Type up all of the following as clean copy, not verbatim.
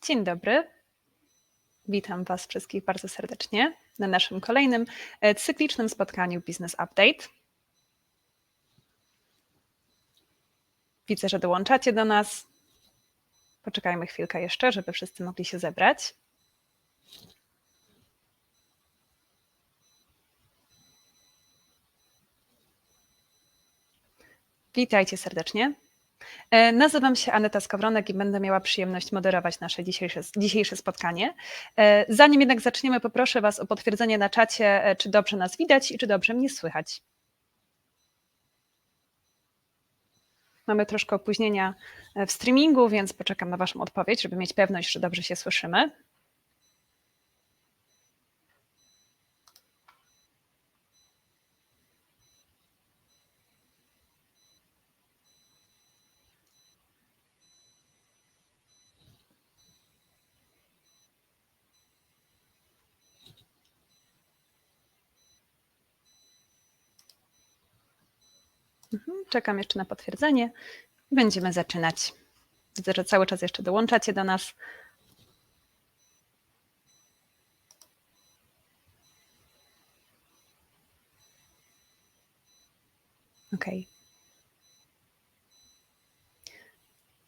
Dzień dobry. Witam Was wszystkich bardzo serdecznie na naszym kolejnym cyklicznym spotkaniu Business Update. Widzę, że dołączacie do nas. Poczekajmy chwilkę jeszcze, żeby wszyscy mogli się zebrać. Witajcie serdecznie. Nazywam się Aneta Skowronek i będę miała przyjemność moderować nasze dzisiejsze spotkanie. Zanim jednak zaczniemy, poproszę Was o potwierdzenie na czacie, czy dobrze nas widać i czy dobrze mnie słychać. Mamy troszkę opóźnienia w streamingu, więc poczekam na Waszą odpowiedź, żeby mieć pewność, że dobrze się słyszymy. Czekam jeszcze na potwierdzenie. Będziemy zaczynać. Widzę, że cały czas jeszcze dołączacie do nas. Okej.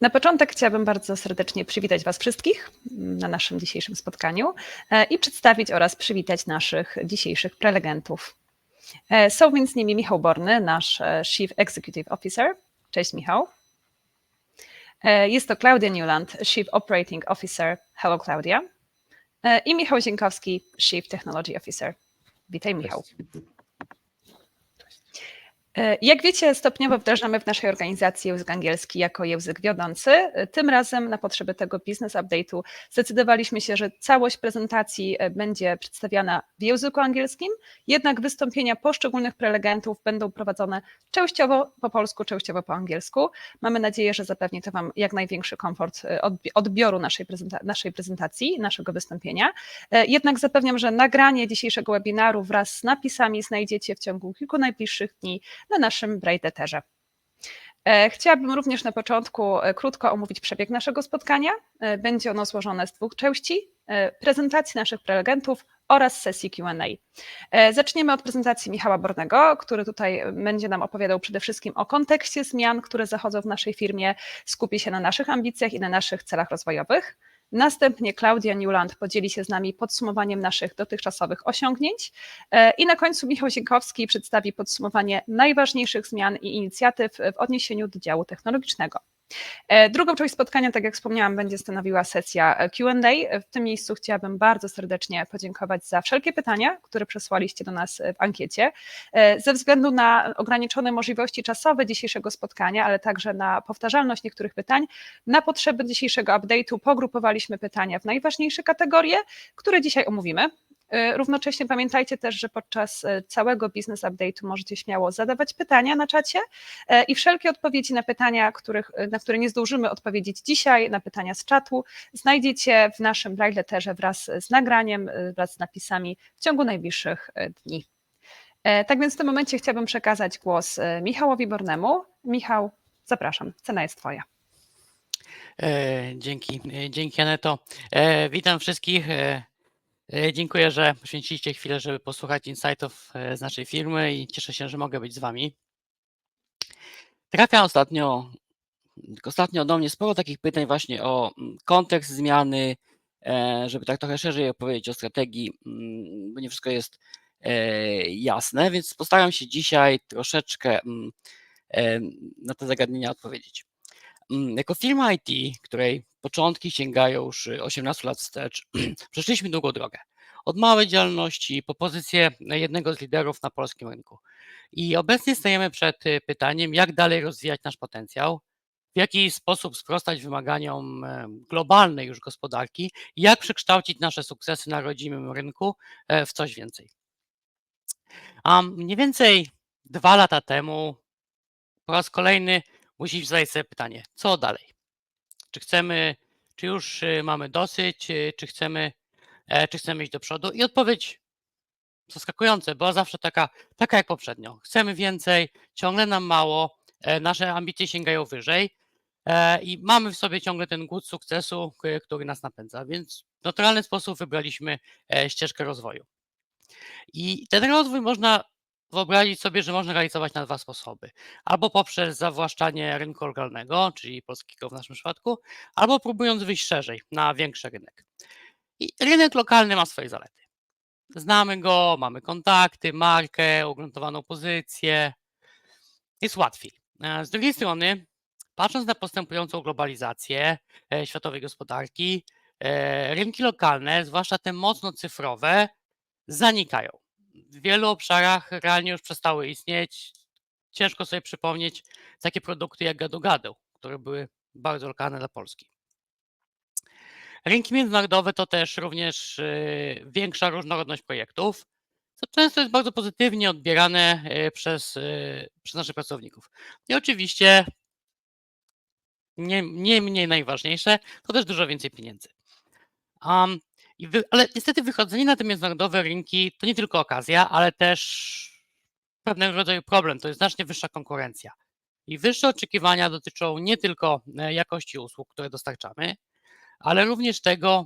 Na początek chciałabym bardzo serdecznie przywitać Was wszystkich na naszym dzisiejszym spotkaniu i przedstawić oraz przywitać naszych dzisiejszych prelegentów. Są więc nimi Michał Borny, nasz Chief Executive Officer. Cześć Michał. Jest to Klaudia Newland, Chief Operating Officer. Hello Klaudia. I Michał Zienkowski, Chief Technology Officer. Witaj Michał. Jak wiecie, stopniowo wdrażamy w naszej organizacji język angielski jako język wiodący. Tym razem na potrzeby tego Business Update'u zdecydowaliśmy się, że całość prezentacji będzie przedstawiana w języku angielskim, jednak wystąpienia poszczególnych prelegentów będą prowadzone częściowo po polsku, częściowo po angielsku. Mamy nadzieję, że zapewni to Wam jak największy komfort odbioru naszej prezentacji, naszego wystąpienia. Jednak zapewniam, że nagranie dzisiejszego webinaru wraz z napisami znajdziecie w ciągu kilku najbliższych dni na naszym Brailleterze. Chciałabym również na początku krótko omówić przebieg naszego spotkania. Będzie ono złożone z dwóch części: prezentacji naszych prelegentów oraz sesji Q&A. Zaczniemy od prezentacji Michała Bornego, który tutaj będzie nam opowiadał przede wszystkim o kontekście zmian, które zachodzą w naszej firmie, skupi się na naszych ambicjach i na naszych celach rozwojowych. Następnie Klaudia Newland podzieli się z nami podsumowaniem naszych dotychczasowych osiągnięć i na końcu Michał Zienkowski przedstawi podsumowanie najważniejszych zmian i inicjatyw w odniesieniu do działu technologicznego. Drugą część spotkania, tak jak wspomniałam, będzie stanowiła sesja Q&A. W tym miejscu chciałabym bardzo serdecznie podziękować za wszelkie pytania, które przesłaliście do nas w ankiecie. Ze względu na ograniczone możliwości czasowe dzisiejszego spotkania, ale także na powtarzalność niektórych pytań, na potrzeby dzisiejszego update'u pogrupowaliśmy pytania w najważniejsze kategorie, które dzisiaj omówimy. Równocześnie pamiętajcie też, że podczas całego Business Update'u możecie śmiało zadawać pytania na czacie i wszelkie odpowiedzi na pytania, na które nie zdążymy odpowiedzieć dzisiaj, na pytania z czatu, znajdziecie w naszym Brailleterze wraz z nagraniem, wraz z napisami w ciągu najbliższych dni. Tak więc w tym momencie chciałabym przekazać głos Michałowi Bornemu. Michał, zapraszam, scena jest Twoja. Dzięki Aneto. Witam wszystkich. Dziękuję, że poświęciliście chwilę, żeby posłuchać insightów z naszej firmy i cieszę się, że mogę być z Wami. Trafia ostatnio do mnie sporo takich pytań właśnie o kontekst zmiany, żeby tak trochę szerzej opowiedzieć o strategii, bo nie wszystko jest jasne, więc postaram się dzisiaj troszeczkę na te zagadnienia odpowiedzieć. Jako firma IT, której początki sięgają już 18 lat wstecz, przeszliśmy długą drogę. Od małej działalności po pozycję jednego z liderów na polskim rynku. I obecnie stajemy przed pytaniem, jak dalej rozwijać nasz potencjał, w jaki sposób sprostać wymaganiom globalnej już gospodarki i jak przekształcić nasze sukcesy na rodzimym rynku w coś więcej. A mniej więcej 2 lata temu po raz kolejny musisz zadać sobie pytanie, co dalej? Czy już mamy dosyć, czy chcemy iść do przodu? I odpowiedź zaskakująca była zawsze taka jak poprzednio. Chcemy więcej, ciągle nam mało, nasze ambicje sięgają wyżej. i mamy w sobie ciągle ten głód sukcesu, który nas napędza, więc w naturalny sposób wybraliśmy ścieżkę rozwoju. I ten rozwój można wyobrazić sobie, że można realizować na 2 sposoby. Albo poprzez zawłaszczanie rynku lokalnego, czyli polskiego w naszym przypadku, albo próbując wyjść szerzej na większy rynek. I rynek lokalny ma swoje zalety. Znamy go, mamy kontakty, markę, ugruntowaną pozycję, jest łatwiej. Z drugiej strony, patrząc na postępującą globalizację światowej gospodarki, rynki lokalne, zwłaszcza te mocno cyfrowe, zanikają. W wielu obszarach realnie już przestały istnieć. Ciężko sobie przypomnieć takie produkty jak gadu-gadu, które były bardzo lokalne dla Polski. Rynki międzynarodowe to też również większa różnorodność projektów, co często jest bardzo pozytywnie odbierane przez naszych pracowników. I oczywiście nie mniej najważniejsze, to też dużo więcej pieniędzy. Ale niestety wychodzenie na te międzynarodowe rynki to nie tylko okazja, ale też pewnego rodzaju problem, to jest znacznie wyższa konkurencja. I wyższe oczekiwania dotyczą nie tylko jakości usług, które dostarczamy, ale również tego,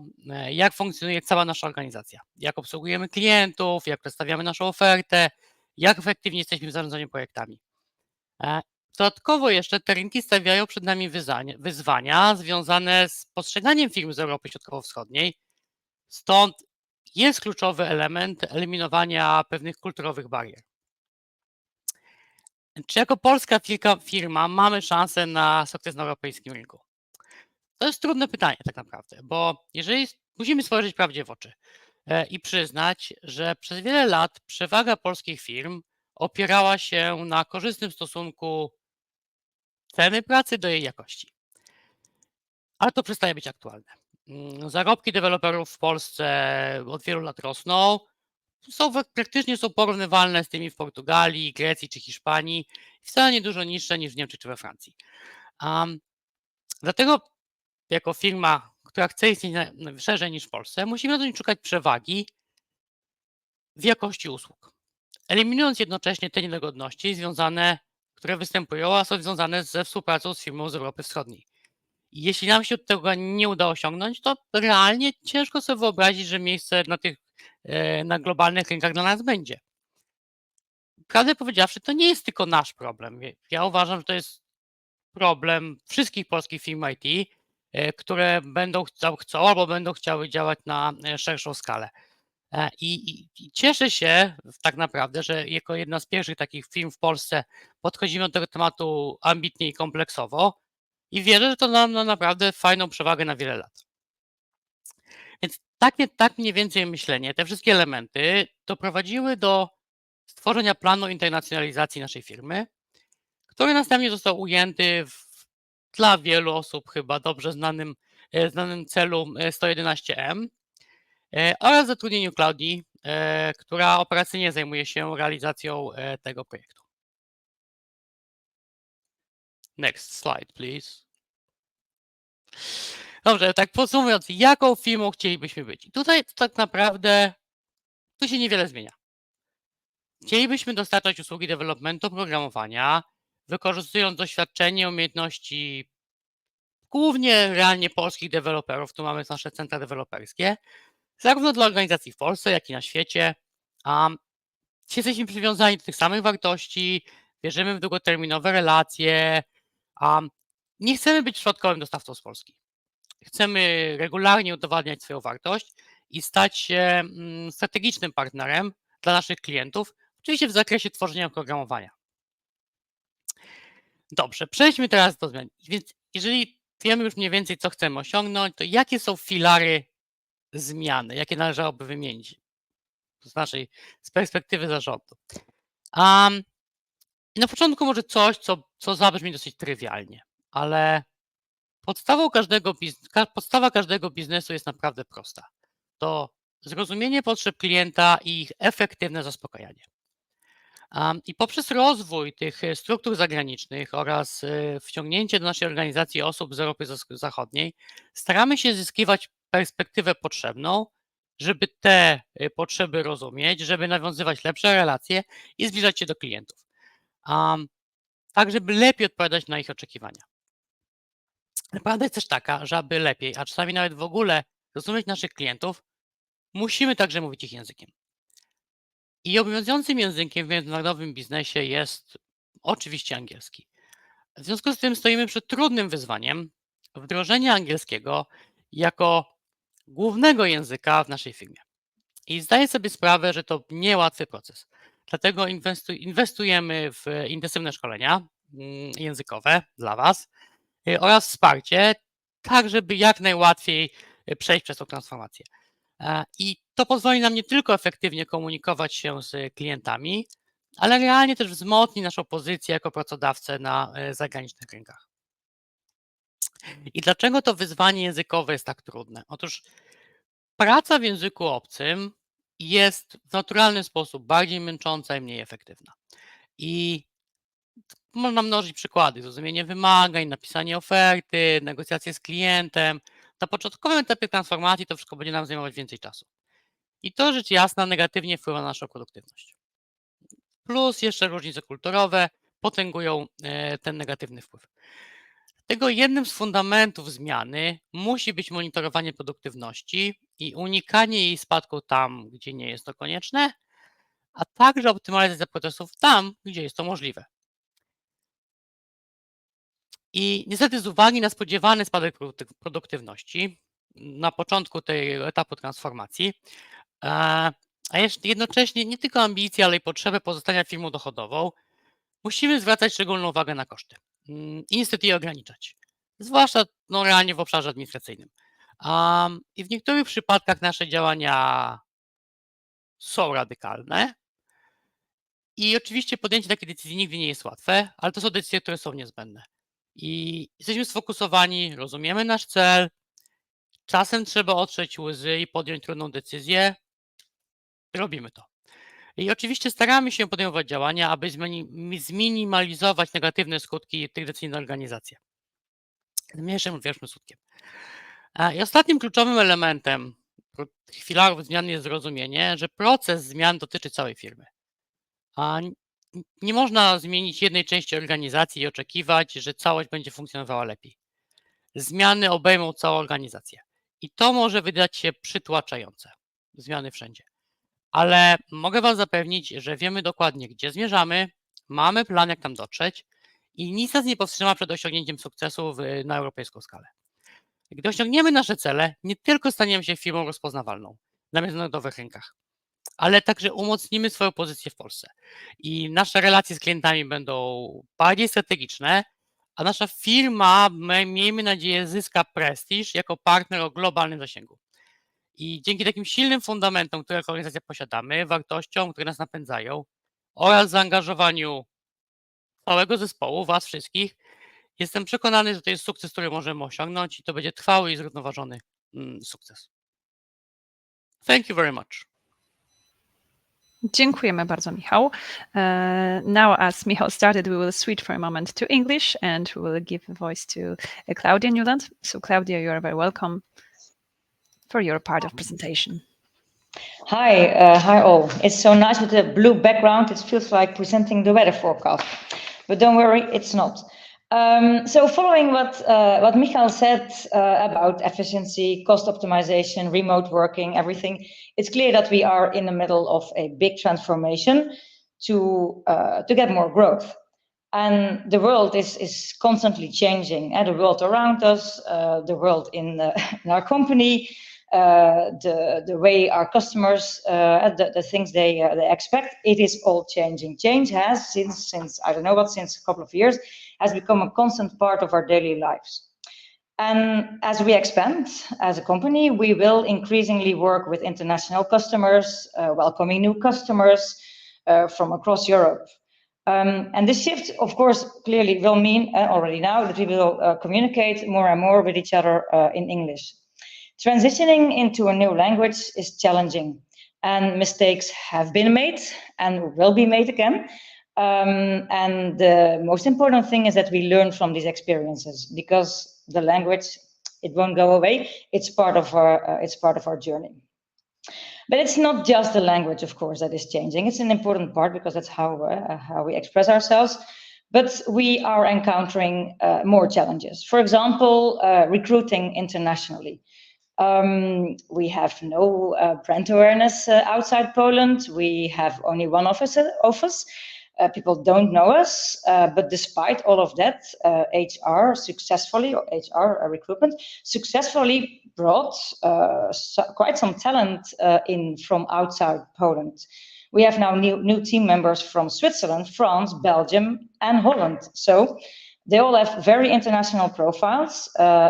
jak funkcjonuje cała nasza organizacja, jak obsługujemy klientów, jak przedstawiamy naszą ofertę, jak efektywnie jesteśmy w zarządzaniu projektami. Dodatkowo jeszcze te rynki stawiają przed nami wyzwania związane z postrzeganiem firm z Europy Środkowo-Wschodniej, stąd jest kluczowy element eliminowania pewnych kulturowych barier. Czy jako polska firma mamy szansę na sukces na europejskim rynku? To jest trudne pytanie tak naprawdę, bo musimy spojrzeć prawdzie w oczy i przyznać, że przez wiele lat przewaga polskich firm opierała się na korzystnym stosunku ceny pracy do jej jakości. Ale to przestaje być aktualne. Zarobki deweloperów w Polsce od wielu lat rosną, praktycznie są porównywalne z tymi w Portugalii, Grecji czy Hiszpanii, wcale nie dużo niższe niż w Niemczech czy we Francji. Dlatego jako firma, która chce istnieć szerzej niż w Polsce, musimy zacząć szukać przewagi w jakości usług, eliminując jednocześnie te niedogodności które występują, a są związane ze współpracą z firmą z Europy Wschodniej. I jeśli nam się tego nie uda osiągnąć, to realnie ciężko sobie wyobrazić, że miejsce na globalnych rynkach dla nas będzie. Prawdę powiedziawszy, to nie jest tylko nasz problem. Ja uważam, że to jest problem wszystkich polskich firm IT, które chcą albo będą chciały działać na szerszą skalę. I cieszę się tak naprawdę, że jako jedna z pierwszych takich firm w Polsce podchodzimy do tego tematu ambitnie i kompleksowo i wierzę, że to nam naprawdę fajną przewagę na wiele lat. Więc tak mniej więcej myślenie, te wszystkie elementy doprowadziły do stworzenia planu internacjonalizacji naszej firmy, który następnie został ujęty dla wielu osób chyba dobrze znanym celu 111M oraz zatrudnieniu Klaudii, która operacyjnie zajmuje się realizacją tego projektu. Next slide, please. Dobrze, tak podsumowując, jaką firmą chcielibyśmy być? I tutaj tak naprawdę tu się niewiele zmienia. Chcielibyśmy dostarczać usługi developmentu oprogramowania, wykorzystując doświadczenie, umiejętności głównie realnie polskich deweloperów, tu mamy nasze centra deweloperskie, zarówno dla organizacji w Polsce, jak i na świecie. Jesteśmy przywiązani do tych samych wartości, wierzymy w długoterminowe relacje, nie chcemy być przypadkowym dostawcą z Polski. Chcemy regularnie udowadniać swoją wartość i stać się strategicznym partnerem dla naszych klientów, oczywiście w zakresie tworzenia oprogramowania. Dobrze, przejdźmy teraz do zmian. Więc jeżeli wiemy już mniej więcej, co chcemy osiągnąć, to jakie są filary zmiany, jakie należałoby wymienić z perspektywy zarządu? Na początku może coś, co zabrzmi dosyć trywialnie, ale podstawa każdego biznesu jest naprawdę prosta. To zrozumienie potrzeb klienta i ich efektywne zaspokajanie. I poprzez rozwój tych struktur zagranicznych oraz wciągnięcie do naszej organizacji osób z Europy Zachodniej, staramy się zyskiwać perspektywę potrzebną, żeby te potrzeby rozumieć, żeby nawiązywać lepsze relacje i zbliżać się do klientów. Tak, żeby lepiej odpowiadać na ich oczekiwania. prawda jest też taka, że aby lepiej, a czasami nawet w ogóle zrozumieć naszych klientów, musimy także mówić ich językiem. I obowiązującym językiem w międzynarodowym biznesie jest oczywiście angielski. W związku z tym stoimy przed trudnym wyzwaniem wdrożenia angielskiego jako głównego języka w naszej firmie. I zdaję sobie sprawę, że to niełatwy proces. Dlatego inwestujemy w intensywne szkolenia językowe dla Was oraz wsparcie, tak żeby jak najłatwiej przejść przez tą transformację. I to pozwoli nam nie tylko efektywnie komunikować się z klientami, ale realnie też wzmocni naszą pozycję jako pracodawcę na zagranicznych rynkach. I dlaczego to wyzwanie językowe jest tak trudne? Otóż praca w języku obcym jest w naturalny sposób bardziej męcząca i mniej efektywna. I można mnożyć przykłady: zrozumienie wymagań, napisanie oferty, negocjacje z klientem. Na początkowym etapie transformacji to wszystko będzie nam zajmować więcej czasu. I to rzecz jasna negatywnie wpływa na naszą produktywność. Plus jeszcze różnice kulturowe potęgują ten negatywny wpływ. Dlatego jednym z fundamentów zmiany musi być monitorowanie produktywności i unikanie jej spadku tam, gdzie nie jest to konieczne, a także optymalizacja procesów tam, gdzie jest to możliwe. I niestety z uwagi na spodziewany spadek produktywności na początku tego etapu transformacji, a jeszcze jednocześnie nie tylko ambicje, ale i potrzebę pozostania firmą dochodową, musimy zwracać szczególną uwagę na koszty i niestety je ograniczać, zwłaszcza realnie w obszarze administracyjnym. I w niektórych przypadkach nasze działania są radykalne i oczywiście podjęcie takiej decyzji nigdy nie jest łatwe, ale to są decyzje, które są niezbędne. I jesteśmy sfokusowani, rozumiemy nasz cel, czasem trzeba otrzeć łzy i podjąć trudną decyzję, robimy to. I oczywiście staramy się podejmować działania, aby zminimalizować negatywne skutki tych decyzji na organizację. Mniejszym lub większym skutkiem. I ostatnim kluczowym elementem tych filarów zmian jest zrozumienie, że proces zmian dotyczy całej firmy. Nie można zmienić jednej części organizacji i oczekiwać, że całość będzie funkcjonowała lepiej. Zmiany obejmą całą organizację. I to może wydać się przytłaczające. Zmiany wszędzie. Ale mogę Was zapewnić, że wiemy dokładnie, gdzie zmierzamy, mamy plan, jak tam dotrzeć i nic nas nie powstrzyma przed osiągnięciem sukcesu na europejską skalę. Gdy osiągniemy nasze cele, nie tylko staniemy się firmą rozpoznawalną na międzynarodowych rynkach, ale także umocnimy swoją pozycję w Polsce. I nasze relacje z klientami będą bardziej strategiczne, a nasza firma, miejmy nadzieję, zyska prestiż jako partner o globalnym zasięgu. I dzięki takim silnym fundamentom, które jako organizacja posiadamy, wartościom, które nas napędzają oraz zaangażowaniu całego zespołu, Was wszystkich, jestem przekonany, że to jest sukces, który możemy osiągnąć i to będzie trwały i zrównoważony sukces. Thank you very much. Dziękujemy bardzo, Michał. Now, as Michał started, we will switch for a moment to English and we will give a voice to Claudia Newland. So Claudia, you are very welcome for your part of presentation. Hi, hi all. It's so nice with the blue background. It feels like presenting the weather forecast, but don't worry, it's not. So following what Michał said about efficiency, cost optimization, remote working, everything, it's clear that we are in the middle of a big transformation to get more growth. And the world is constantly changing. The world around us, the world in our company, the way our customers, the things they expect, it is all changing. Change has, since I don't know what, since a couple of years, has become a constant part of our daily lives. And as we expand as a company, we will increasingly work with international customers, welcoming new customers from across Europe. And this shift, of course, clearly will mean already now that we will communicate more and more with each other in English. Transitioning into a new language is challenging, and mistakes have been made and will be made again. And the most important thing is that we learn from these experiences, because the language, it won't go away. It's part of our journey. But it's not just the language, of course, that is changing. It's an important part because that's how we express ourselves. But we are encountering more challenges. For example, recruiting internationally. We have no brand awareness outside Poland. We have only one office. People don't know us, but despite all of that, HR successfully, or HR recruitment, successfully brought quite some talent in from outside Poland. We have now new team members from Switzerland, France, Belgium, and Holland. So they all have very international profiles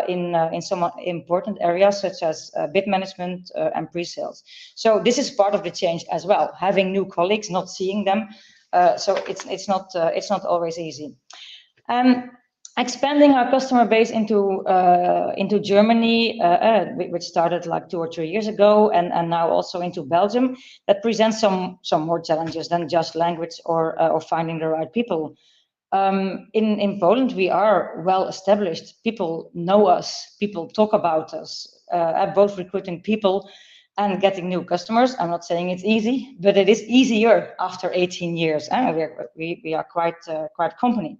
in some important areas, such as bid management and pre-sales. So this is part of the change as well, having new colleagues, not seeing them. So it's not always easy. Expanding our customer base into Germany, which started like 2 or 3 years ago, and now also into Belgium, that presents some more challenges than just language or finding the right people. In Poland, we are well established. People know us. People talk about us. Both recruiting people and getting new customers. I'm not saying it's easy, but it is easier after 18 years. We are quite company.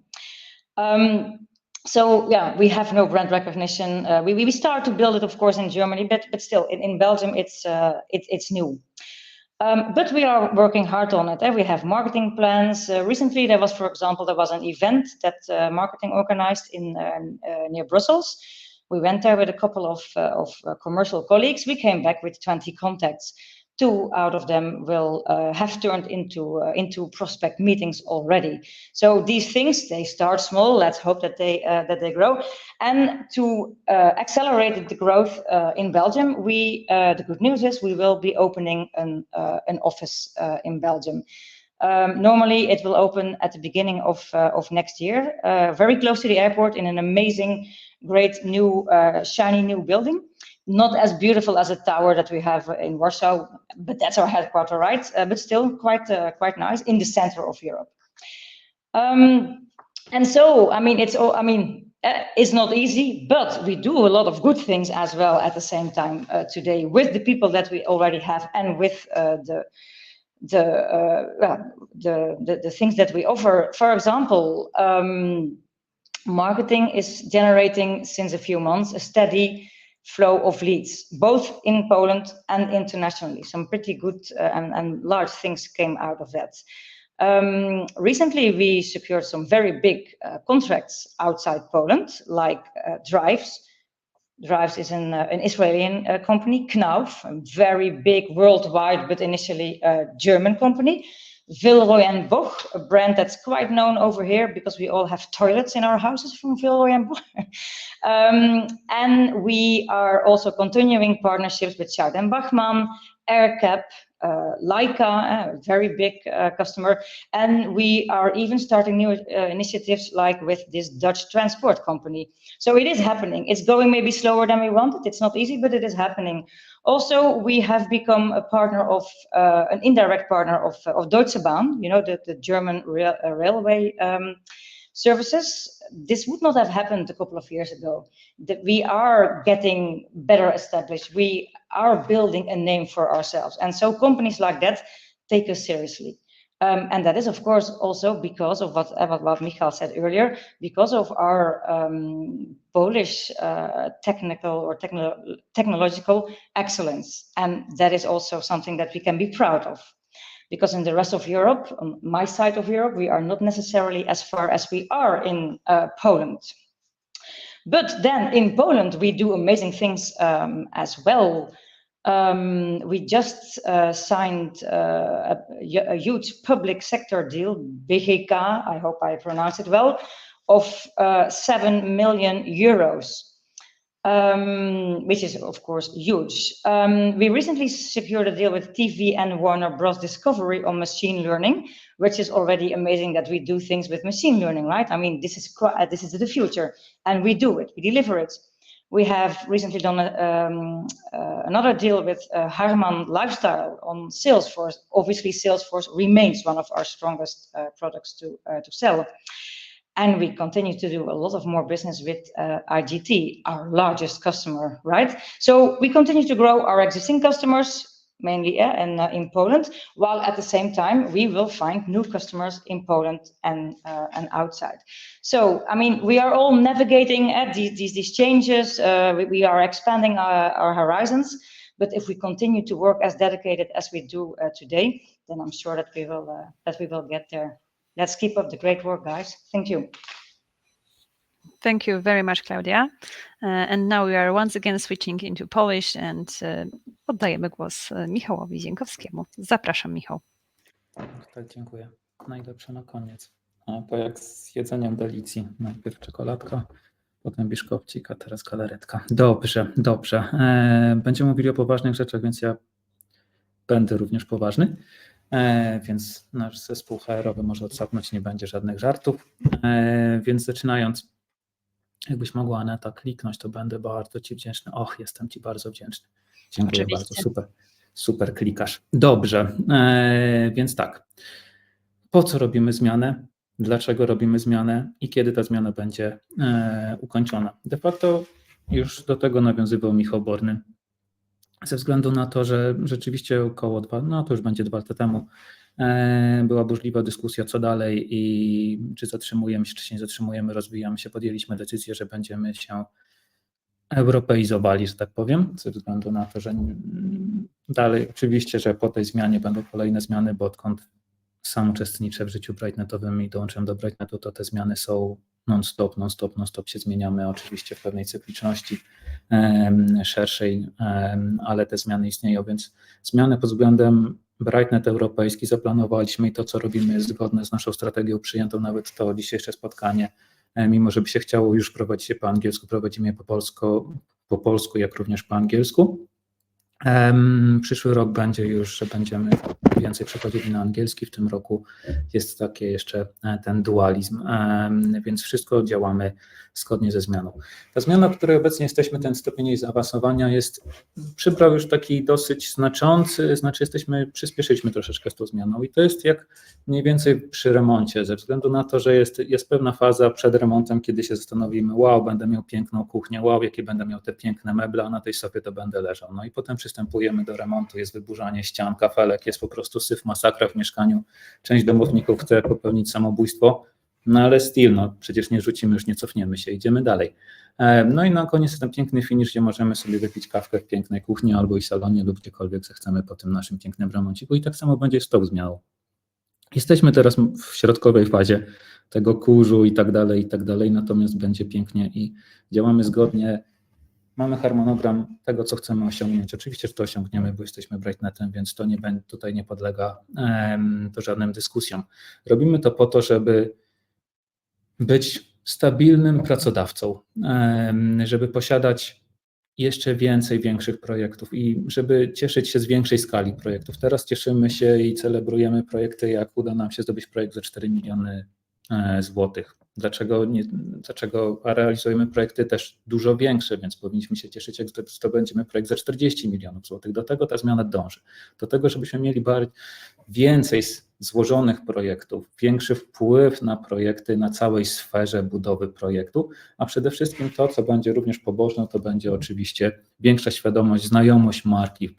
So yeah, we have no brand recognition. We start to build it, of course, in Germany, but still in Belgium, it's new. But we are working hard on it. We have marketing plans. Recently, there was an event that marketing organized in near Brussels. We went there with a couple of commercial colleagues. We came back with 20 contacts. 2 out of them will have turned into prospect meetings already. So these things, they start small. Let's hope that they grow. And to accelerate the growth in Belgium, the good news is we will be opening an office in Belgium. Normally, it will open at the beginning of next year, very close to the airport, in an amazing, great new shiny new building. Not as beautiful as a tower that we have in Warsaw, but that's our headquarters, right? But still quite nice in the center of Europe. And so, I mean, it's not easy, but we do a lot of good things as well at the same time today with the people that we already have and with the things that we offer. For example, marketing is generating since a few months a steady flow of leads, both in Poland and internationally. Some pretty good and large things came out of that. Recently, we secured some very big contracts outside Poland, like Drives. Drives is an Israeli company, Knauf, a very big worldwide, but initially a German company. Villeroy & Boch, a brand that's quite known over here because we all have toilets in our houses from Villeroy & Boch. And we are also continuing partnerships with Schout & Bachmann, AirCap, Leica, a very big customer. And we are even starting new initiatives like with this Dutch transport company. So it is happening. It's going maybe slower than we wanted. It's not easy, but it is happening. Also, we have become a partner of, an indirect partner of Deutsche Bahn, you know, the German railway services. This would not have happened a couple of years ago. That we are getting better established. We are building a name for ourselves. And so companies like that take us seriously. And that is, of course, also because of what Michal said earlier, because of our Polish technical or technological excellence. And that is also something that we can be proud of. Because in the rest of Europe, on my side of Europe, we are not necessarily as far as we are in Poland. But then in Poland, we do amazing things as well. We just signed a huge public sector deal, BGK, I hope I pronounce it well, of 7 million euros, which is, of course, huge. We recently secured a deal with TV and Warner Bros. Discovery on machine learning, which is already amazing that we do things with machine learning, right? I mean, this is the future, and we do it, we deliver it. We have recently done another deal with Harman Lifestyle on Salesforce. Obviously, Salesforce remains one of our strongest products to sell. And we continue to do a lot of more business with IGT, our largest customer, right? So we continue to grow our existing customers, mainly in Poland, while at the same time we will find new customers in Poland and outside. So, I mean, we are all navigating at these changes. We are expanding our horizons, but if we continue to work as dedicated as we do today, then I'm sure that we will get there. Let's keep up the great work, guys. Thank you. Thank you very much, Klaudia. And now we are once again switching into Polish and oddajemy głos Michałowi Zienkowskiemu. Zapraszam, Michał. Tak, dziękuję. Najlepsze na koniec. To jak z jedzeniem delicji. Najpierw czekoladka, potem biszkopcik, a teraz galaretka. Dobrze. Będziemy mówili o poważnych rzeczach, więc ja będę również poważny. Więc nasz zespół HR-owy może odsapnąć, nie będzie żadnych żartów. Więc zaczynając, jakbyś mogła, Aneta, kliknąć, to będę bardzo Ci wdzięczny. Jestem Ci bardzo wdzięczny. Dziękuję Oczywiście. bardzo, super klikasz. Dobrze, więc tak. Po co robimy zmianę? Dlaczego robimy zmianę i kiedy ta zmiana będzie ukończona? De facto już do tego nawiązywał Michał Borny. Ze względu na to, że rzeczywiście około to już będzie 2 lata temu, była burzliwa dyskusja, co dalej i czy zatrzymujemy się, czy się nie zatrzymujemy, rozwijamy się. Podjęliśmy decyzję, że będziemy się europeizowali, że tak powiem, ze względu na to, że dalej oczywiście, że po tej zmianie będą kolejne zmiany, bo odkąd sam uczestniczę w życiu brightnetowym i dołączyłem do brightnetu, to te zmiany są non-stop się zmieniamy, oczywiście w pewnej cykliczności szerszej, ale te zmiany istnieją, więc zmiany pod względem brightnet europejski zaplanowaliśmy i to, co robimy, jest zgodne z naszą strategią przyjętą, nawet to dzisiejsze spotkanie, mimo że by się chciało już prowadzić je po angielsku, prowadzimy je po polsku, jak również po angielsku. Przyszły rok będzie już, że będziemy więcej przechodzili na angielski. W tym roku jest takie jeszcze ten dualizm, więc wszystko działamy zgodnie ze zmianą. Ta zmiana, w której obecnie jesteśmy, ten stopień jej zaawansowania przybrał już taki dosyć znaczący, przyspieszyliśmy troszeczkę z tą zmianą i to jest jak mniej więcej przy remoncie, ze względu na to, że jest pewna faza przed remontem, kiedy się zastanowimy, będę miał piękną kuchnię, jakie będę miał te piękne meble, a na tej sofie to będę leżał. No i potem przystępujemy do remontu, jest wyburzanie ścian, kafelek, jest po prostu syf, masakra w mieszkaniu, część domowników chce popełnić samobójstwo, no ale przecież nie rzucimy, już nie cofniemy się, idziemy dalej. No i na koniec jest ten piękny finish, gdzie możemy sobie wypić kawkę w pięknej kuchni albo i salonie lub gdziekolwiek zechcemy po tym naszym pięknym remonciku i tak samo będzie z tą zmianą. Jesteśmy teraz w środkowej fazie tego kurzu i tak dalej, natomiast będzie pięknie i działamy zgodnie. Mamy harmonogram tego, co chcemy osiągnąć. Oczywiście, że to osiągniemy, bo jesteśmy brightnetem, więc to tutaj nie podlega to żadnym dyskusjom. Robimy to po to, żeby być stabilnym pracodawcą, żeby posiadać jeszcze większych projektów i żeby cieszyć się z większej skali projektów. Teraz cieszymy się i celebrujemy projekty, jak uda nam się zdobyć projekt za 4 miliony złotych. Dlaczego realizujemy projekty też dużo większe, więc powinniśmy się cieszyć, jak zdobędziemy projekt za 40 milionów złotych. Do tego ta zmiana dąży. Do tego, żebyśmy mieli więcej złożonych projektów, większy wpływ na projekty na całej sferze budowy projektu, a przede wszystkim to, co będzie również pobożne, to będzie oczywiście większa świadomość, znajomość marki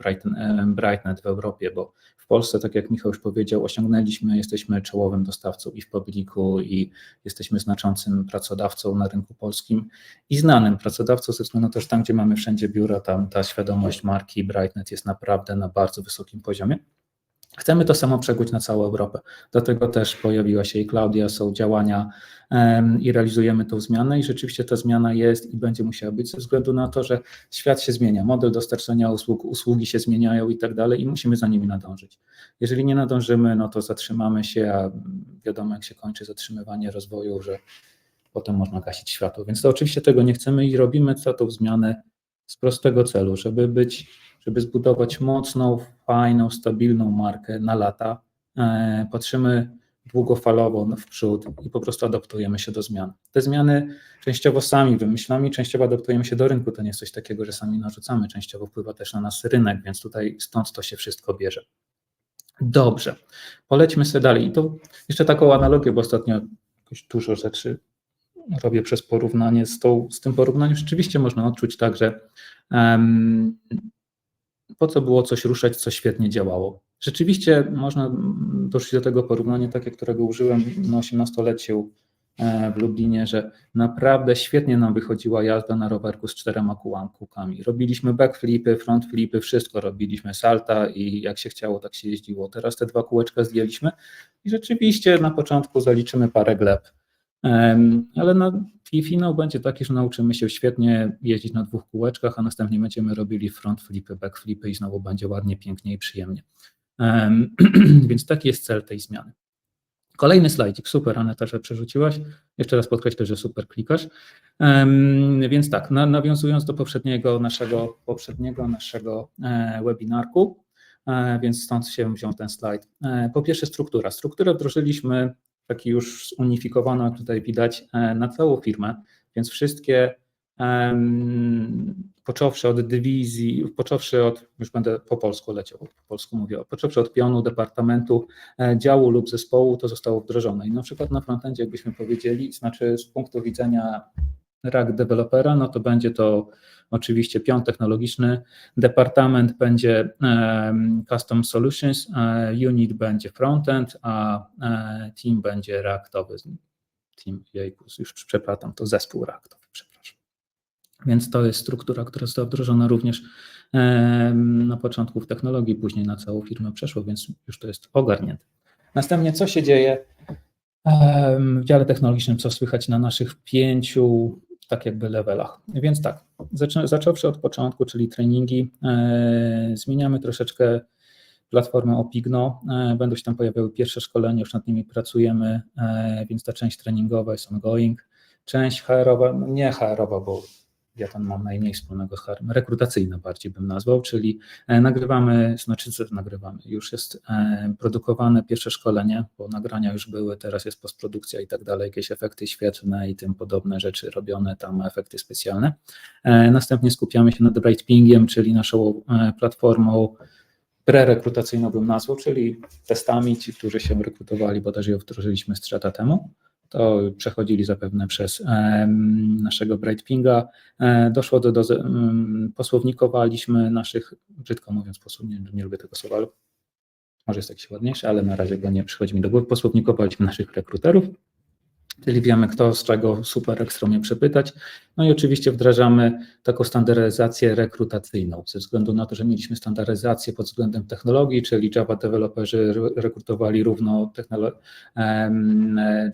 Brightnet w Europie, bo w Polsce, tak jak Michał już powiedział, jesteśmy czołowym dostawcą i w publiku i jesteśmy znaczącym pracodawcą na rynku polskim i znanym pracodawcą ze względu na to, że tam, gdzie mamy wszędzie biura, tam ta świadomość marki Brightnet jest naprawdę na bardzo wysokim poziomie. Chcemy to samo przekuć na całą Europę. Dlatego też pojawiła się i Klaudia, są działania i realizujemy tą zmianę i rzeczywiście ta zmiana jest i będzie musiała być ze względu na to, że świat się zmienia, model dostarczania usługi się zmieniają i tak dalej i musimy za nimi nadążyć. Jeżeli nie nadążymy, no to zatrzymamy się, a wiadomo jak się kończy zatrzymywanie rozwoju, że potem można gasić światło. Więc to oczywiście tego nie chcemy i robimy tą zmianę z prostego celu, żeby zbudować mocną, fajną, stabilną markę na lata. Patrzymy długofalowo w przód i po prostu adaptujemy się do zmian. Te zmiany częściowo sami wymyślamy, częściowo adaptujemy się do rynku. To nie jest coś takiego, że sami narzucamy, częściowo wpływa też na nas rynek, więc tutaj stąd to się wszystko bierze. Dobrze, polećmy sobie dalej. I to jeszcze taką analogię, bo ostatnio jakoś dużo rzeczy robię przez porównanie z tym porównaniem. Rzeczywiście można odczuć tak, że po co było coś ruszać, co świetnie działało. Rzeczywiście można doszć do tego porównania, takie, którego użyłem na 18-leciu w Lublinie, że naprawdę świetnie nam wychodziła jazda na rowerku z 4 kółkami. Robiliśmy backflipy, frontflipy, wszystko robiliśmy, salta i jak się chciało, tak się jeździło. Teraz te 2 kółeczka zdjęliśmy i rzeczywiście na początku zaliczymy parę gleb. Ale i finał będzie taki, że nauczymy się świetnie jeździć na 2 kółeczkach, a następnie będziemy robili frontflipy, backflipy i znowu będzie ładnie, pięknie i przyjemnie. Więc taki jest cel tej zmiany. Kolejny slajdzik, super Aneta, że przerzuciłaś. Jeszcze raz podkreślę, że super klikasz. Więc tak, nawiązując do poprzedniego naszego webinarku, więc stąd się wziął ten slajd. Po pierwsze struktura. Strukturę wdrożyliśmy, taki już zunifikowany, jak tutaj widać, na całą firmę, więc wszystkie, począwszy od dywizji, już będę po polsku leciał, po polsku mówię, począwszy od pionu, departamentu, działu lub zespołu, to zostało wdrożone. I na przykład na frontendzie, jakbyśmy powiedzieli, znaczy z punktu widzenia React dewelopera, no to będzie to oczywiście pion technologiczny, departament będzie Custom Solutions, unit będzie frontend, a team będzie reaktowy. Team, już przepraszam, to zespół reaktowy, przepraszam. Więc to jest struktura, która została wdrożona również na początku w technologii, później na całą firmę przeszło, więc już to jest ogarnięte. Następnie co się dzieje w dziale technologicznym, co słychać na naszych 5 tak jakby levelach. Więc tak, zacząwszy od początku, czyli treningi, zmieniamy troszeczkę platformę Opigno, będą się tam pojawiały pierwsze szkolenia, już nad nimi pracujemy, więc ta część treningowa jest ongoing. Część HR-owa, no nie HR-owa, bo ja tam mam najmniej wspólnego z HR-em, rekrutacyjna bardziej bym nazwał, czyli nagrywamy, już jest produkowane pierwsze szkolenie, bo nagrania już były, teraz jest postprodukcja i tak dalej, jakieś efekty świetlne i tym podobne rzeczy robione, tam efekty specjalne. Następnie skupiamy się nad Brightpingiem, czyli naszą platformą prerekrutacyjną bym nazwał, czyli testami, ci, którzy się rekrutowali, bo też ją wdrożyliśmy z 3 lata temu, to przechodzili zapewne przez naszego Brightpinga. Doszło posłownikowaliśmy naszych, brzydko mówiąc, nie lubię tego słowa, ale może jest jakiś ładniejszy, ale na razie go nie przychodzi mi do głowy. Posłownikowaliśmy naszych rekruterów, czyli wiemy, kto z czego super ekstra mnie przepytać. No i oczywiście wdrażamy taką standaryzację rekrutacyjną, ze względu na to, że mieliśmy standaryzację pod względem technologii, czyli Java deweloperzy rekrutowali równo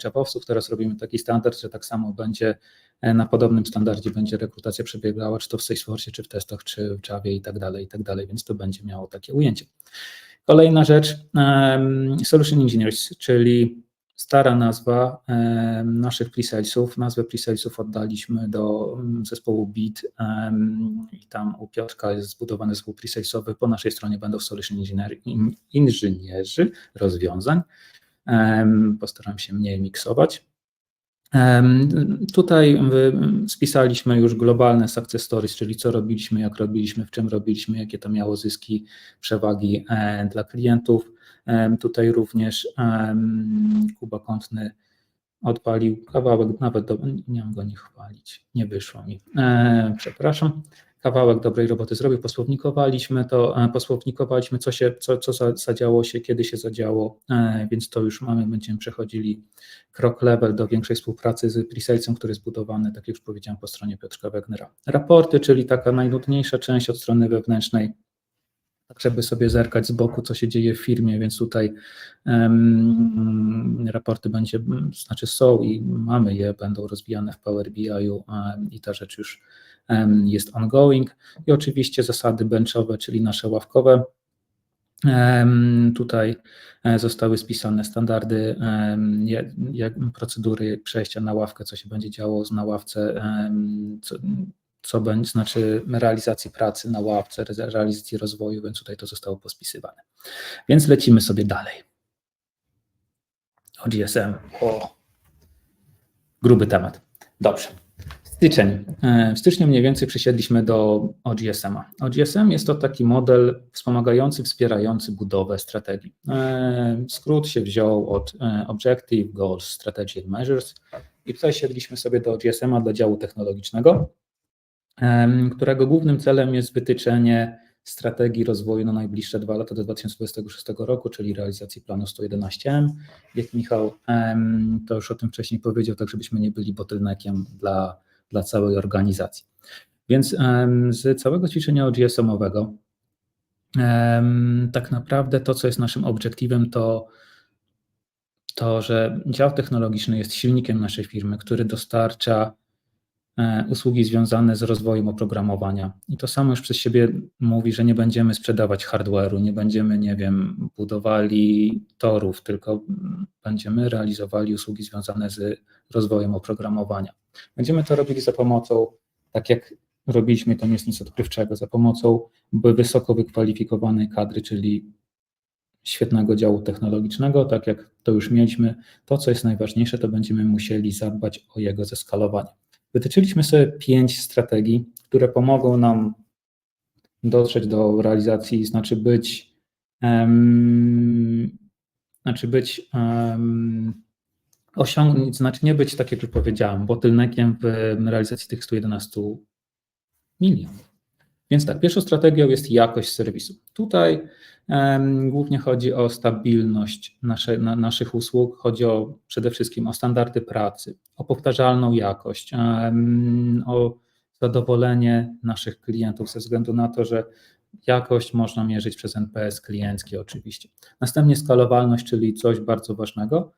Javowców. Teraz robimy taki standard, że tak samo będzie na podobnym standardzie będzie rekrutacja przebiegała, czy to w Salesforce, czy w testach, czy w Javie i tak dalej, więc to będzie miało takie ujęcie. Kolejna rzecz, Solution Engineers, czyli stara nazwa naszych pre-salesów. Nazwę pre-salesów oddaliśmy do zespołu BIT i tam u Piotrka jest zbudowany zespół pre-salesowy. Po naszej stronie będą Solution inżynierzy rozwiązań. Postaram się mniej miksować. Tutaj spisaliśmy już globalne success stories, czyli co robiliśmy, jak robiliśmy, w czym robiliśmy, jakie to miało zyski, przewagi dla klientów. Tutaj również Kuba Kątny odpalił kawałek, nawet nie mam go nie chwalić, nie wyszło mi, przepraszam. Kawałek dobrej roboty zrobił, posłownikowaliśmy to, co zadziało się, kiedy się zadziało, więc to już mamy, będziemy przechodzili krok level do większej współpracy z pre-salesem, który jest budowany, tak jak już powiedziałem, po stronie Piotrka Wegnera. Raporty, czyli taka najnudniejsza część od strony wewnętrznej, tak żeby sobie zerkać z boku, co się dzieje w firmie, więc tutaj raporty są i mamy je, będą rozwijane w Power BI-u i ta rzecz już jest ongoing. I oczywiście zasady benchowe, czyli nasze ławkowe. Tutaj zostały spisane standardy, procedury przejścia na ławkę, co się będzie działo na ławce, co będzie, znaczy realizacji pracy na ławce, realizacji rozwoju, więc tutaj to zostało pospisywane. Więc lecimy sobie dalej. OGSM. Gruby temat. Dobrze. Styczeń. W styczniu mniej więcej przysiedliśmy do OGSM-a. OGSM jest to taki model wspomagający, wspierający budowę strategii. Skrót się wziął od Objective, Goals, Strategy and Measures i tutaj siedliśmy sobie do OGSM-a, do działu technologicznego, którego głównym celem jest wytyczenie strategii rozwoju na najbliższe 2 lata do 2026 roku, czyli realizacji planu 111M. Jak Michał to już o tym wcześniej powiedział, tak żebyśmy nie byli bottleneckiem dla całej organizacji. Więc z całego ćwiczenia OGSM-owego tak naprawdę to, co jest naszym obiektywem, to, że dział technologiczny jest silnikiem naszej firmy, który dostarcza usługi związane z rozwojem oprogramowania. I to samo już przez siebie mówi, że nie będziemy sprzedawać hardware'u, nie będziemy, nie wiem, budowali torów, tylko będziemy realizowali usługi związane z rozwojem oprogramowania. Będziemy to robili za pomocą, tak jak robiliśmy, to nie jest nic odkrywczego, za pomocą wysoko wykwalifikowanej kadry, czyli świetnego działu technologicznego, tak jak to już mieliśmy. To, co jest najważniejsze, to będziemy musieli zadbać o jego zeskalowanie. Wytyczyliśmy sobie 5 strategii, które pomogą nam dotrzeć do realizacji, znaczy nie być, tak jak już powiedziałem, bottleneckiem w realizacji tych 111 milionów. Więc tak, pierwszą strategią jest jakość serwisu. Tutaj głównie chodzi o stabilność naszych usług, chodzi przede wszystkim o standardy pracy, o powtarzalną jakość, o zadowolenie naszych klientów ze względu na to, że jakość można mierzyć przez NPS kliencki oczywiście. Następnie skalowalność, czyli coś bardzo ważnego.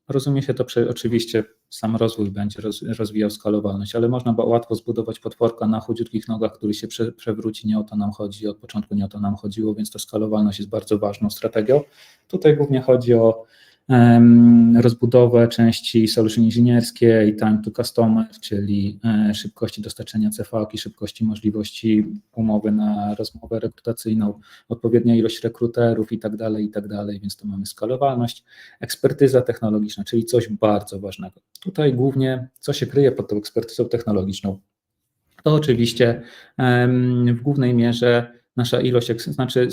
Rozumie się to oczywiście, sam rozwój będzie rozwijał skalowalność, ale można łatwo zbudować potworka na chudziutkich nogach, który się przewróci, nie o to nam chodzi, od początku nie o to nam chodziło, więc to skalowalność jest bardzo ważną strategią. Tutaj głównie chodzi o rozbudowę części solution inżynierskiej i time to customer, czyli szybkości dostarczenia CV-ki, szybkości możliwości umowy na rozmowę rekrutacyjną, odpowiednia ilość rekruterów i tak dalej, więc tu mamy skalowalność, ekspertyza technologiczna, czyli coś bardzo ważnego. Tutaj głównie co się kryje pod tą ekspertyzą technologiczną, to oczywiście w głównej mierze nasza ilość, znaczy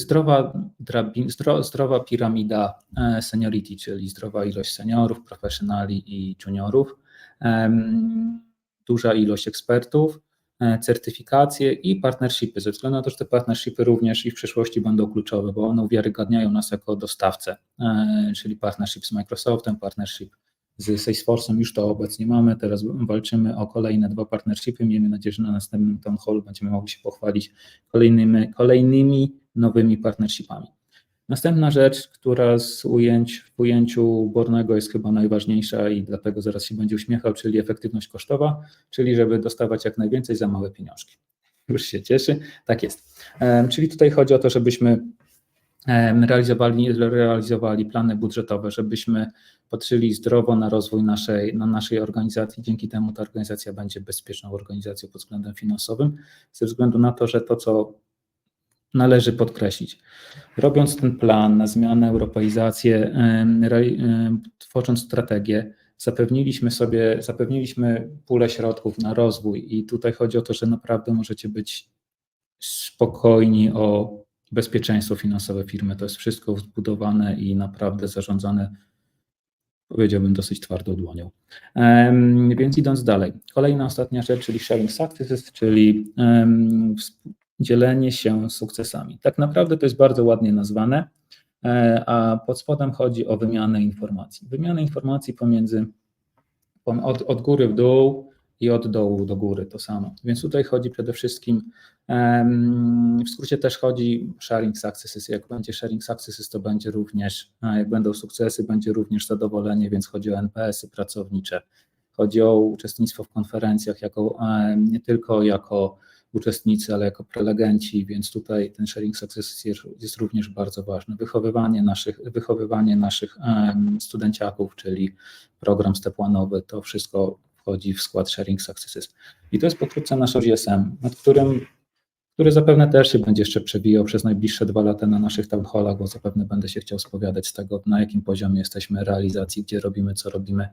zdrowa piramida seniority, czyli zdrowa ilość seniorów, profesjonali i juniorów, duża ilość ekspertów, certyfikacje i partnershipy, ze względu na to, że te partnershipy również i w przyszłości będą kluczowe, bo one uwiarygadniają nas jako dostawcę, czyli partnership z Microsoftem, partnership z Salesforce'em, już to obecnie mamy, teraz walczymy o kolejne 2 partnershipy, miejmy nadzieję, że na następnym town hallu będziemy mogli się pochwalić kolejnymi nowymi partnershipami. Następna rzecz, która w ujęciu Bornego jest chyba najważniejsza i dlatego zaraz się będzie uśmiechał, czyli efektywność kosztowa, czyli żeby dostawać jak najwięcej za małe pieniążki. Już się cieszy, tak jest. Czyli tutaj chodzi o to, żebyśmy realizowali plany budżetowe, żebyśmy patrzyli zdrowo na rozwój naszej organizacji. Dzięki temu ta organizacja będzie bezpieczną organizacją pod względem finansowym, ze względu na to, że to, co należy podkreślić, robiąc ten plan na zmianę, europeizację, tworząc strategię, zapewniliśmy pulę środków na rozwój i tutaj chodzi o to, że naprawdę możecie być spokojni o bezpieczeństwo finansowe firmy. To jest wszystko zbudowane i naprawdę zarządzane, powiedziałbym, dosyć twardą dłonią. Więc idąc dalej, kolejna, ostatnia rzecz, czyli sharing successes, czyli dzielenie się sukcesami. Tak naprawdę to jest bardzo ładnie nazwane, a pod spodem chodzi o wymianę informacji. Wymianę informacji od góry w dół i od dołu do góry, to samo. Więc tutaj chodzi przede wszystkim, w skrócie też chodzi sharing successes. Jak będzie sharing successes, to będzie również, jak będą sukcesy, będzie również zadowolenie, więc chodzi o NPS-y pracownicze, chodzi o uczestnictwo w konferencjach nie tylko jako uczestnicy, ale jako prelegenci, więc tutaj ten sharing success jest również bardzo ważny. Wychowywanie naszych studenciaków, czyli program step-one'owy, to wszystko wchodzi w skład sharing successes. I to jest pokrótce nasz OGSM, który zapewne też się będzie jeszcze przewijał przez najbliższe 2 lata na naszych town hallach, bo zapewne będę się chciał spowiadać z tego, na jakim poziomie jesteśmy realizacji, gdzie robimy, co robimy,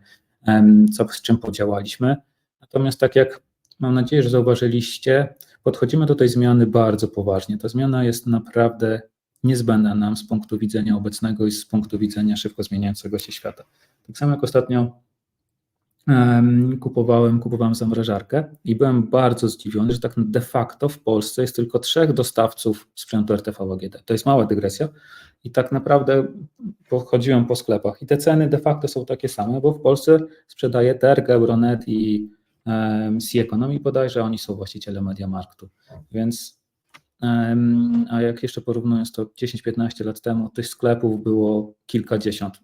z czym podziałaliśmy. Natomiast tak jak mam nadzieję, że zauważyliście, podchodzimy do tej zmiany bardzo poważnie. Ta zmiana jest naprawdę niezbędna nam z punktu widzenia obecnego i z punktu widzenia szybko zmieniającego się świata. Tak samo jak ostatnio kupowałem zamrażarkę i byłem bardzo zdziwiony, że tak de facto w Polsce jest tylko 3 dostawców sprzętu RTV AGD. To jest mała dygresja i tak naprawdę chodziłem po sklepach i te ceny de facto są takie same, bo w Polsce sprzedaje Terg, Euronet i C-Economy bodajże, oni są właścicielem Mediamarktu, więc a jak jeszcze porównując to 10-15 lat temu, tych sklepów było kilkadziesiąt.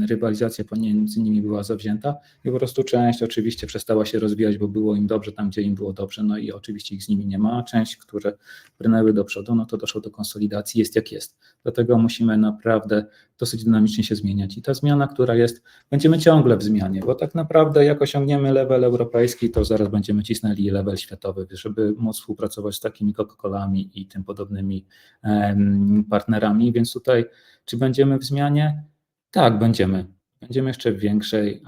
Rywalizacja pomiędzy nimi była zawzięta i po prostu część oczywiście przestała się rozwijać, bo było im dobrze tam, gdzie im było dobrze, no i oczywiście ich z nimi nie ma, a część, które brnęły do przodu, no to doszło do konsolidacji, jest jak jest. Dlatego musimy naprawdę dosyć dynamicznie się zmieniać i ta zmiana, która jest, będziemy ciągle w zmianie, bo tak naprawdę jak osiągniemy level europejski, to zaraz będziemy cisnęli level światowy, żeby móc współpracować z takimi Coca-Colami i tym podobnymi partnerami, więc tutaj czy będziemy w zmianie? Tak, będziemy. Będziemy jeszcze w większej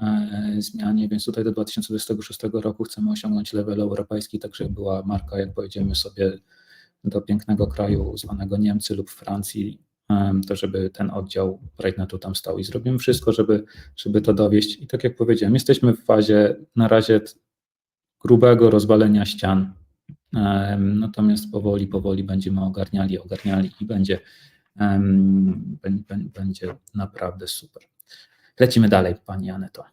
zmianie, więc tutaj do 2026 roku chcemy osiągnąć level europejski, tak żeby była marka, jak pojedziemy sobie do pięknego kraju zwanego Niemcy lub Francji, to żeby ten oddział Brightnetu tam stał i zrobimy wszystko, żeby to dowieść. I tak jak powiedziałem, jesteśmy w fazie na razie grubego rozwalenia ścian, natomiast powoli będziemy ogarniali i będzie naprawdę super. Lecimy dalej, pani Aneto.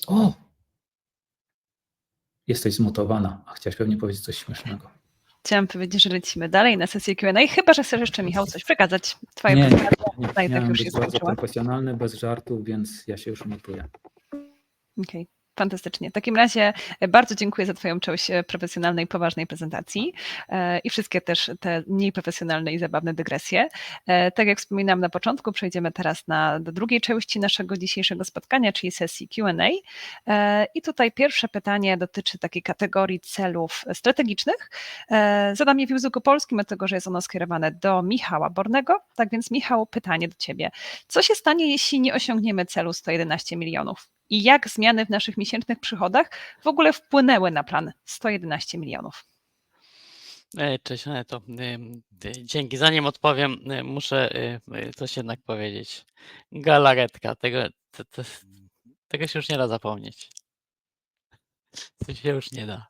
O! Jesteś zmutowana, a chciałaś pewnie powiedzieć coś śmiesznego. Chciałam powiedzieć, że lecimy dalej na sesję Q&A, chyba że chcesz jeszcze, Michał, coś przekazać. Twoja Nie, prezentacja i tak miałem już być się bardzo skończyła. profesjonalny, bez żartów, więc ja się już mutuję. Okej. Fantastycznie. W takim razie bardzo dziękuję za Twoją część profesjonalnej, poważnej prezentacji i wszystkie też te mniej profesjonalne i zabawne dygresje. Tak jak wspominałam na początku, przejdziemy teraz do drugiej części naszego dzisiejszego spotkania, czyli sesji Q&A. I tutaj pierwsze pytanie dotyczy takiej kategorii celów strategicznych. Zadam je w języku polskim, dlatego że jest ono skierowane do Michała Bornego. Tak więc Michał, pytanie do Ciebie. Co się stanie, jeśli nie osiągniemy celu 111 milionów? I jak zmiany w naszych miesięcznych przychodach w ogóle wpłynęły na plan 111 milionów? Cześć, Aneto. Dzięki. Zanim odpowiem, muszę coś jednak powiedzieć. Galaretka, tego się już nie da zapomnieć. To się już nie da.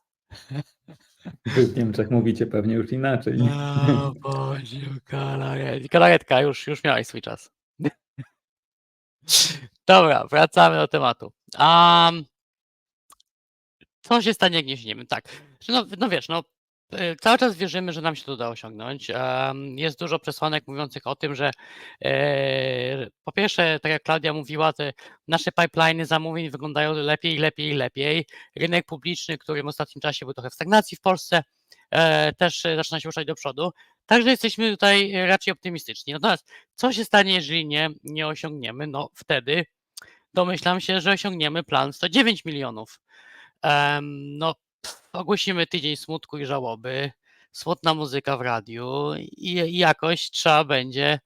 Wy w Niemczech mówicie pewnie już inaczej. O Boże, galaretka, już miałeś swój czas. Dobra, wracamy do tematu. Co się stanie, jak nie śniemy? Tak, no wiesz, cały czas wierzymy, że nam się to uda osiągnąć. Jest dużo przesłanek mówiących o tym, że po pierwsze, tak jak Klaudia mówiła, te nasze pipeliny zamówień wyglądają lepiej. Rynek publiczny, który w ostatnim czasie był trochę w stagnacji w Polsce, też zaczyna się ruszać do przodu. Także jesteśmy tutaj raczej optymistyczni. Natomiast co się stanie, jeżeli nie osiągniemy? No wtedy domyślam się, że osiągniemy plan 109 milionów. Ogłosimy tydzień smutku i żałoby, smutna muzyka w radiu i jakoś trzeba będzie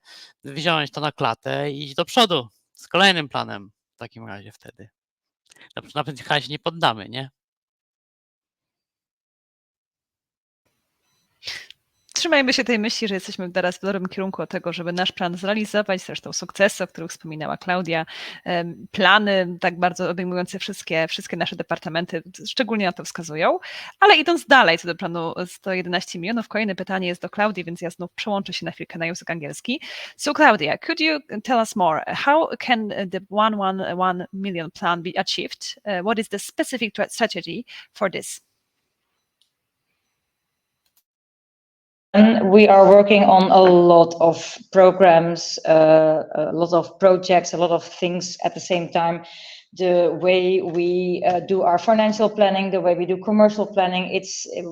wziąć to na klatę i iść do przodu z kolejnym planem w takim razie wtedy. Na pewno się nie poddamy, nie? Trzymajmy się tej myśli, że jesteśmy teraz w dobrym kierunku tego, żeby nasz plan zrealizować, zresztą sukcesy, o których wspominała Klaudia, plany tak bardzo obejmujące wszystkie nasze departamenty, szczególnie na to wskazują, ale idąc dalej co do planu 111 milionów, kolejne pytanie jest do Klaudii, więc ja znów przełączę się na chwilkę na język angielski. So Claudia, could you tell us more? How can the 111 million plan be achieved? What is the specific strategy for this? We are working on a lot of programs, a lot of projects, a lot of things at the same time. The way we do our financial planning, the way we do commercial planning,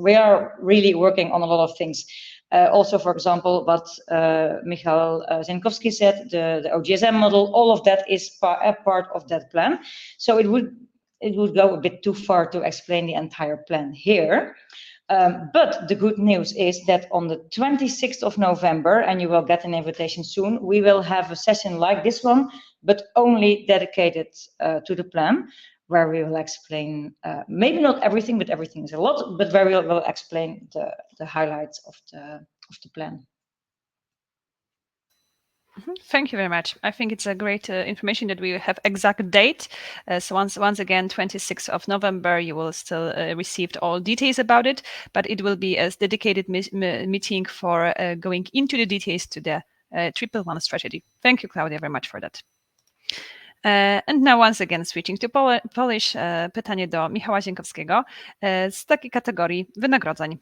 we are really working on a lot of things. Also, for example, what Michal Zinkowski said, the OGSM model, all of that is a part of that plan. So it would go a bit too far to explain the entire plan here. But the good news is that on the 26th of November, and you will get an invitation soon, we will have a session like this one, but only dedicated to the plan, where we will explain, maybe not everything, but everything is a lot, but where we will explain the highlights of the plan. Thank you very much. I think it's a great information that we have exact date. So once again, 26th of November, you will still receive all details about it, but it will be a dedicated meeting for going into the details to the 111 strategy. Thank you, Claudia, very much for that. And now once again switching to Polish, pytanie do Michała Zienkowskiego z takiej kategorii wynagrodzeń.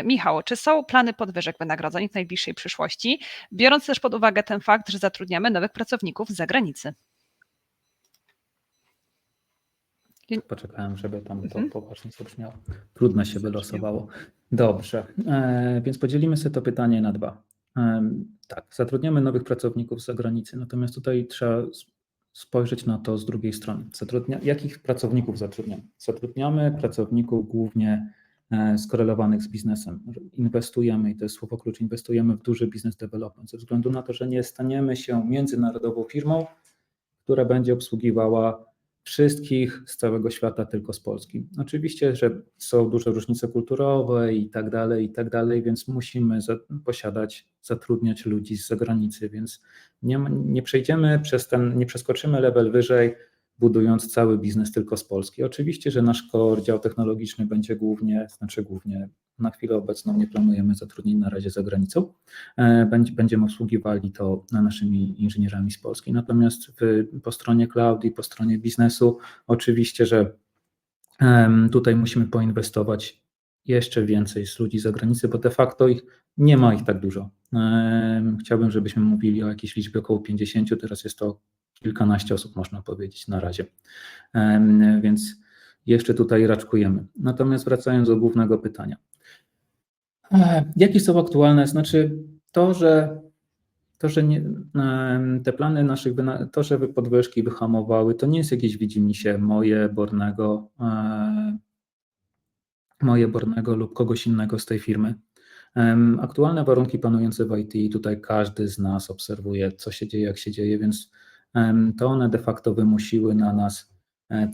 Michał, czy są plany podwyżek wynagrodzeń w najbliższej przyszłości, biorąc też pod uwagę ten fakt, że zatrudniamy nowych pracowników z zagranicy? Poczekałem, żeby tam to poważnie zabrzmiało. Trudno się wylosowało. Dobrze, więc podzielimy sobie to pytanie na dwa. Tak, zatrudniamy nowych pracowników z zagranicy, natomiast tutaj trzeba spojrzeć na to z drugiej strony. Jakich pracowników zatrudniamy? Zatrudniamy pracowników głównie skorelowanych z biznesem. Inwestujemy, i to jest słowo klucz, inwestujemy w duży business development, ze względu na to, że nie staniemy się międzynarodową firmą, która będzie obsługiwała wszystkich z całego świata, tylko z Polski. Oczywiście, że są duże różnice kulturowe i tak dalej, więc musimy zatrudniać ludzi z zagranicy, więc nie przejdziemy nie przeskoczymy level wyżej, budując cały biznes tylko z Polski. Oczywiście, że nasz core, dział technologiczny będzie głównie, na chwilę obecną nie planujemy zatrudnień na razie za granicą. Będziemy obsługiwali to naszymi inżynierami z Polski. Natomiast po stronie cloud i po stronie biznesu oczywiście, że tutaj musimy poinwestować jeszcze więcej z ludzi z zagranicy, bo de facto nie ma ich tak dużo. Chciałbym, żebyśmy mówili o jakiejś liczbie około 50, teraz jest to kilkanaście osób, można powiedzieć, na razie. Więc jeszcze tutaj raczkujemy. Natomiast wracając do głównego pytania. Jakie są aktualne? Znaczy to, że te plany naszych, to, że podwyżki wyhamowały, to nie jest jakieś widzimisię moje, Bornego lub kogoś innego z tej firmy. Aktualne warunki panujące w IT, tutaj każdy z nas obserwuje, co się dzieje, jak się dzieje, więc to one de facto wymusiły na nas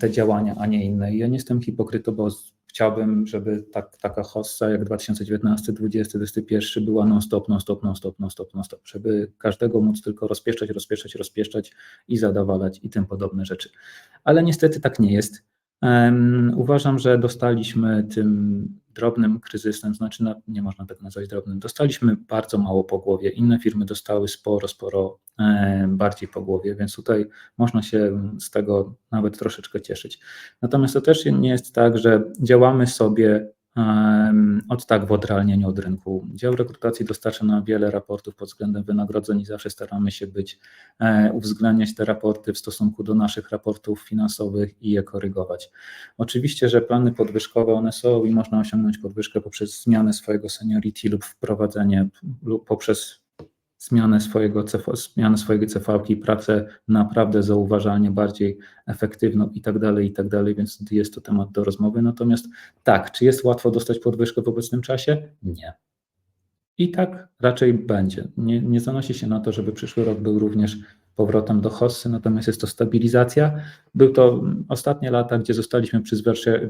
te działania, a nie inne. I ja nie jestem hipokrytą, bo chciałbym, żeby taka hossa jak 2019, 2020, 2021 była non-stop, żeby każdego móc tylko rozpieszczać i zadowalać i tym podobne rzeczy. Ale niestety tak nie jest. Uważam, że dostaliśmy tym drobnym kryzysem, znaczy nie można tak nazwać drobnym, dostaliśmy bardzo mało po głowie, inne firmy dostały sporo bardziej po głowie, więc tutaj można się z tego nawet troszeczkę cieszyć. Natomiast to też nie jest tak, że działamy sobie w odrealnieniu od rynku. Dział rekrutacji dostarcza nam wiele raportów pod względem wynagrodzeń i zawsze staramy się uwzględniać te raporty w stosunku do naszych raportów finansowych i je korygować. Oczywiście, że plany podwyżkowe one są i można osiągnąć podwyżkę poprzez zmianę swojego seniority lub wprowadzenie lub poprzez zmianę swojej CV-ki, pracę naprawdę zauważalnie bardziej efektywną i tak dalej, więc jest to temat do rozmowy. Natomiast tak, czy jest łatwo dostać podwyżkę w obecnym czasie? Nie. I tak raczej będzie. Nie zanosi się na to, żeby przyszły rok był również powrotem do hossy, natomiast jest to stabilizacja. Był to ostatnie lata, gdzie zostaliśmy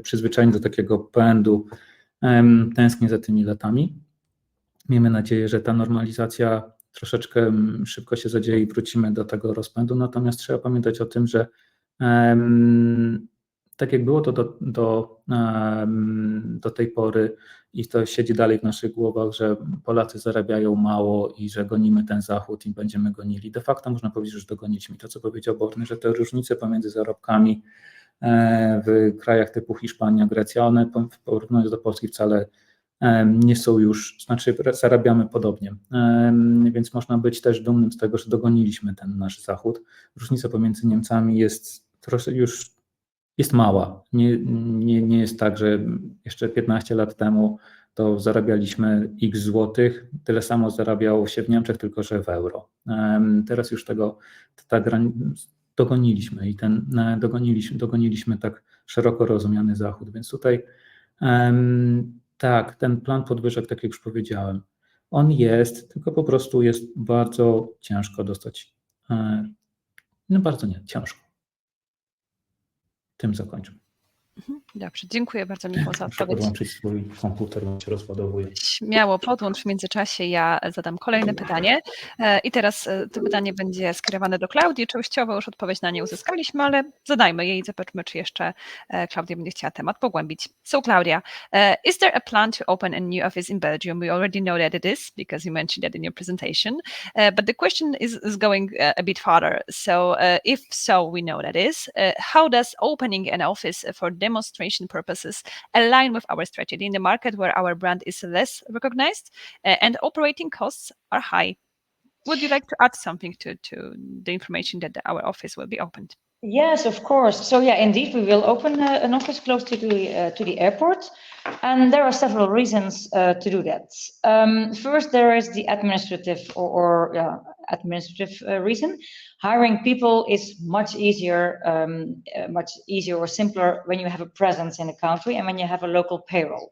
przyzwyczajeni do takiego pędu, tęsknię za tymi latami. Miejmy nadzieję, że ta normalizacja troszeczkę szybko się zadzieje i wrócimy do tego rozpędu, natomiast trzeba pamiętać o tym, że tak jak było to do tej pory i to siedzi dalej w naszych głowach, że Polacy zarabiają mało i że gonimy ten Zachód i będziemy gonili. De facto można powiedzieć, że już dogoniliśmy. To, co powiedział Borny, że te różnice pomiędzy zarobkami w krajach typu Hiszpania, Grecja, one porównując do Polski wcale nie są już, znaczy zarabiamy podobnie, więc można być też dumnym z tego, że dogoniliśmy ten nasz Zachód. Różnica pomiędzy Niemcami jest mała. Nie jest tak, że jeszcze 15 lat temu to zarabialiśmy x złotych, tyle samo zarabiało się w Niemczech, tylko że w euro. Teraz już dogoniliśmy i dogoniliśmy tak szeroko rozumiany Zachód, więc tutaj tak, ten plan podwyżek, tak jak już powiedziałem, on jest, tylko po prostu jest bardzo ciężko dostać. Ciężko. Tym zakończę. Dobrze, dziękuję bardzo, Michał, za Muszę odpowiedź. podłączyć swój komputer, bo się rozładowuje. Śmiało podłącz, w międzyczasie ja zadam kolejne pytanie. I teraz to pytanie będzie skierowane do Klaudii. Częściowo już odpowiedź na nie uzyskaliśmy, ale zadajmy je i zobaczmy, czy jeszcze Klaudia będzie chciała temat pogłębić. So Claudia, is there a plan to open a new office in Belgium? We already know that it is because you mentioned that in your presentation, but the question is going a bit farther. So if so, we know that is. How does opening an office for demonstration purposes align with our strategy in the market where our brand is less recognized and operating costs are high? Would you like to add something to the information that our office will be opened? Yes, of course. So yeah, indeed, we will open an office close to the airport, and there are several reasons to do that. First, there is the administrative reason. Hiring people is much easier or simpler when you have a presence in a country and when you have a local payroll.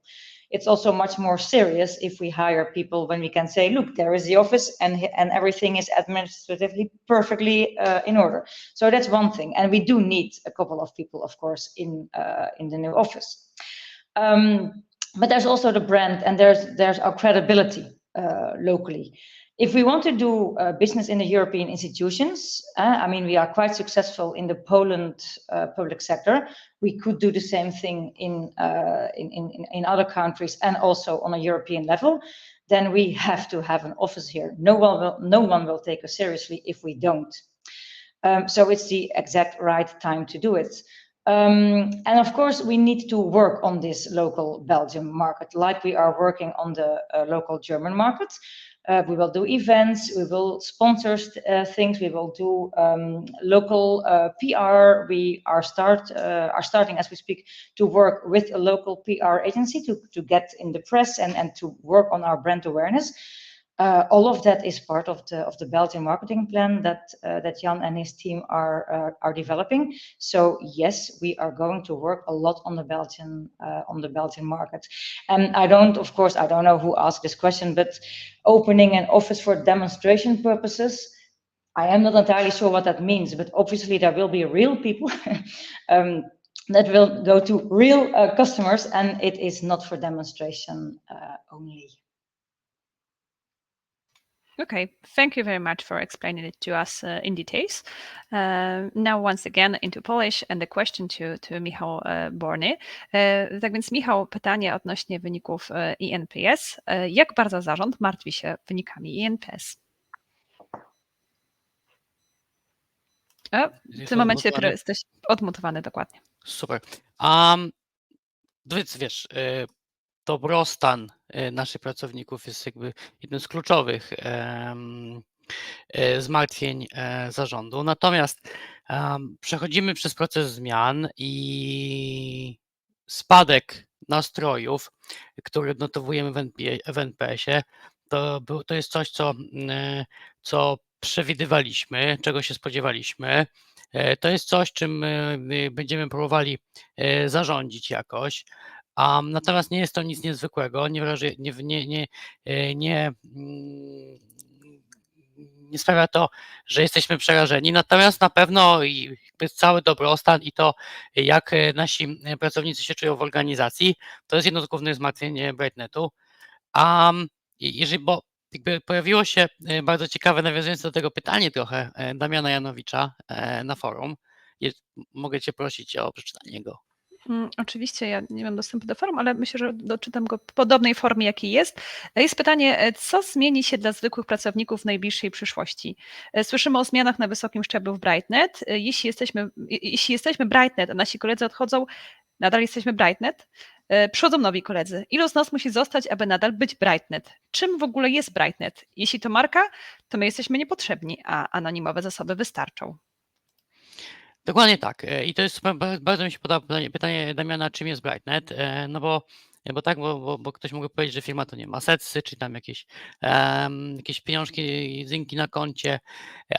It's also much more serious if we hire people when we can say, look, there is the office and everything is administratively perfectly in order. So that's one thing. And we do need a couple of people, of course, in the new office. But there's also the brand and there's our credibility locally. If we want to do business in the European institutions, I mean, we are quite successful in the Poland public sector. We could do the same thing in other countries and also on a European level. Then we have to have an office here. No one will take us seriously if we don't. So it's the exact right time to do it. And of course, we need to work on this local Belgium market, like we are working on the local German market. We will do events, we will sponsor things, we will do local PR. We are starting as we speak to work with a local PR agency to get in the press and to work on our brand awareness. All of that is part of the Belgian marketing plan that Jan and his team are developing. So yes, we are going to work a lot on the Belgian market. And I don't know who asked this question, but opening an office for demonstration purposes, I am not entirely sure what that means, but obviously there will be real people that will go to real customers, and it is not for demonstration only. Okay, thank you very much for explaining it to us in details. Now once again into Polish and the question to Michał Borny. Tak więc Michał, pytanie odnośnie wyników INPS. Jak bardzo zarząd martwi się wynikami INPS? W tym momencie jesteś odmutowany dokładnie. Super. Więc wiesz, dobrostan naszych pracowników jest jakby jednym z kluczowych zmartwień zarządu. Natomiast przechodzimy przez proces zmian i spadek nastrojów, który odnotowujemy w NPS-ie, to jest coś, co przewidywaliśmy, czego się spodziewaliśmy. To jest coś, czym będziemy próbowali zarządzić jakoś. Natomiast nie jest to nic niezwykłego, nie sprawia to, że jesteśmy przerażeni, natomiast na pewno cały dobrostan i to, jak nasi pracownicy się czują w organizacji, to jest jedno z głównych zmartwień Brightnetu. Bo jakby pojawiło się bardzo ciekawe, nawiązując do tego pytanie trochę Damiana Janowicza na forum. Mogę Cię prosić o przeczytanie go. Oczywiście ja nie mam dostępu do forum, ale myślę, że doczytam go w podobnej formie, jakiej jest. Jest pytanie, co zmieni się dla zwykłych pracowników w najbliższej przyszłości? Słyszymy o zmianach na wysokim szczeblu w Brightnet. Jeśli jesteśmy Brightnet, a nasi koledzy odchodzą, nadal jesteśmy Brightnet, przychodzą nowi koledzy. Ilu z nas musi zostać, aby nadal być Brightnet? Czym w ogóle jest Brightnet? Jeśli to marka, to my jesteśmy niepotrzebni, a anonimowe zasoby wystarczą. Dokładnie tak. I to jest, bardzo mi się podoba pytanie Damiana, czym jest Brightnet, no bo ktoś mógłby powiedzieć, że firma to nie ma setsy, czy tam jakieś pieniążki, zynki na koncie,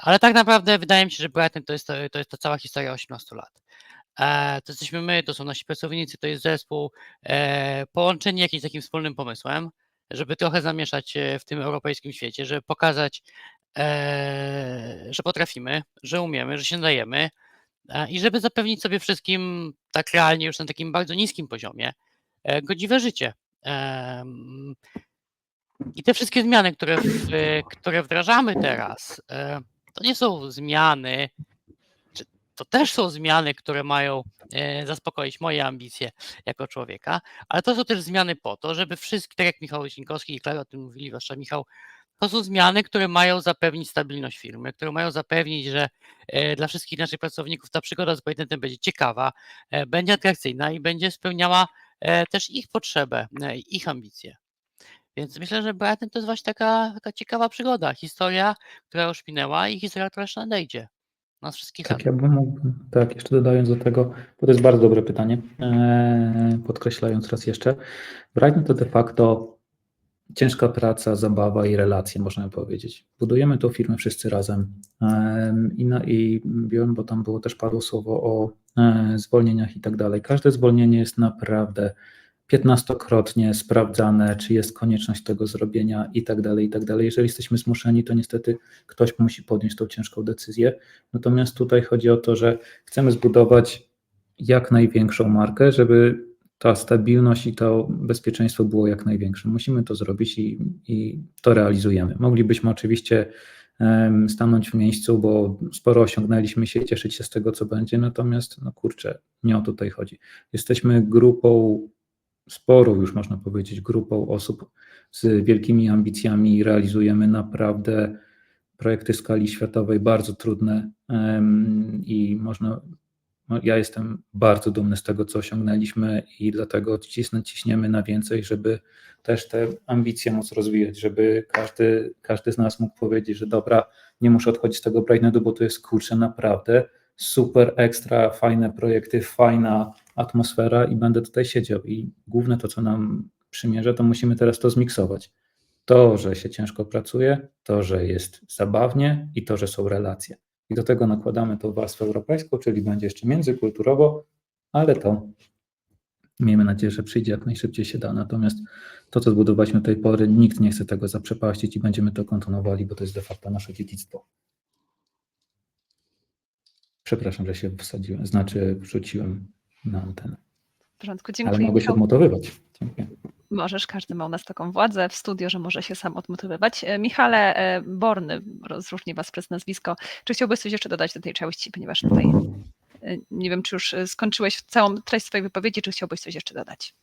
ale tak naprawdę wydaje mi się, że Brightnet to jest ta cała historia 18 lat. To jesteśmy my, to są nasi pracownicy, to jest zespół, połączeni jakimś takim wspólnym pomysłem, żeby trochę zamieszać w tym europejskim świecie, żeby pokazać, że potrafimy, że umiemy, że się dajemy. i żeby zapewnić sobie wszystkim tak realnie już na takim bardzo niskim poziomie godziwe życie. I te wszystkie zmiany, które wdrażamy teraz, to nie są zmiany, to też są zmiany, które mają zaspokoić moje ambicje jako człowieka, ale to są też zmiany po to, żeby wszystkie, tak jak Michał Łysinkowski i Klara o tym mówili, zwłaszcza Michał, to są zmiany, które mają zapewnić stabilność firmy, które mają zapewnić, że dla wszystkich naszych pracowników ta przygoda z patentem będzie ciekawa, będzie atrakcyjna i będzie spełniała też ich potrzebę, ich ambicje. Więc myślę, że patent to jest właśnie taka ciekawa przygoda, historia, która już minęła i historia, która jeszcze nadejdzie. Nas wszystkich. Tak, ja bym mógł, tak, jeszcze dodając do tego, bo to jest bardzo dobre pytanie, podkreślając raz jeszcze, Brighton to de facto ciężka praca, zabawa i relacje, można powiedzieć. Budujemy tą firmę wszyscy razem i wiem, bo tam było też padło słowo o zwolnieniach i tak dalej. Każde zwolnienie jest naprawdę 15-krotnie sprawdzane, czy jest konieczność tego zrobienia i tak dalej, i tak dalej. Jeżeli jesteśmy zmuszeni, to niestety ktoś musi podjąć tą ciężką decyzję. Natomiast tutaj chodzi o to, że chcemy zbudować jak największą markę, żeby ta stabilność i to bezpieczeństwo było jak największe. Musimy to zrobić i to realizujemy. Moglibyśmy oczywiście stanąć w miejscu, bo sporo osiągnęliśmy się i cieszyć się z tego, co będzie, natomiast no kurczę, nie o to tutaj chodzi. Jesteśmy grupą, sporą już można powiedzieć, grupą osób z wielkimi ambicjami i realizujemy naprawdę projekty skali światowej, bardzo trudne i ja jestem bardzo dumny z tego, co osiągnęliśmy i dlatego ciśniemy na więcej, żeby też te ambicje móc rozwijać, żeby każdy z nas mógł powiedzieć, że dobra, nie muszę odchodzić z tego Brightnetu, bo to jest kurczę naprawdę super, ekstra, fajne projekty, fajna atmosfera i będę tutaj siedział. I główne to, co nam przymierza, to musimy teraz to zmiksować. To, że się ciężko pracuje, to, że jest zabawnie i to, że są relacje. I do tego nakładamy tą warstwę europejską, czyli będzie jeszcze międzykulturowo, ale to miejmy nadzieję, że przyjdzie jak najszybciej się da. Natomiast to, co zbudowaliśmy do tej pory, nikt nie chce tego zaprzepaścić i będziemy to kontynuowali, bo to jest de facto nasze dziedzictwo. Przepraszam, że się wrzuciłem na antenę. W porządku, Ale dziękuję. mogę się odmotowywać. Dziękuję. Możesz, każdy ma u nas taką władzę w studio, że może się sam odmotywować. Michale Borny, rozróżnię Was przez nazwisko. Czy chciałbyś coś jeszcze dodać do tej części, ponieważ tutaj nie wiem, czy już skończyłeś całą treść swojej wypowiedzi, czy chciałbyś coś jeszcze dodać?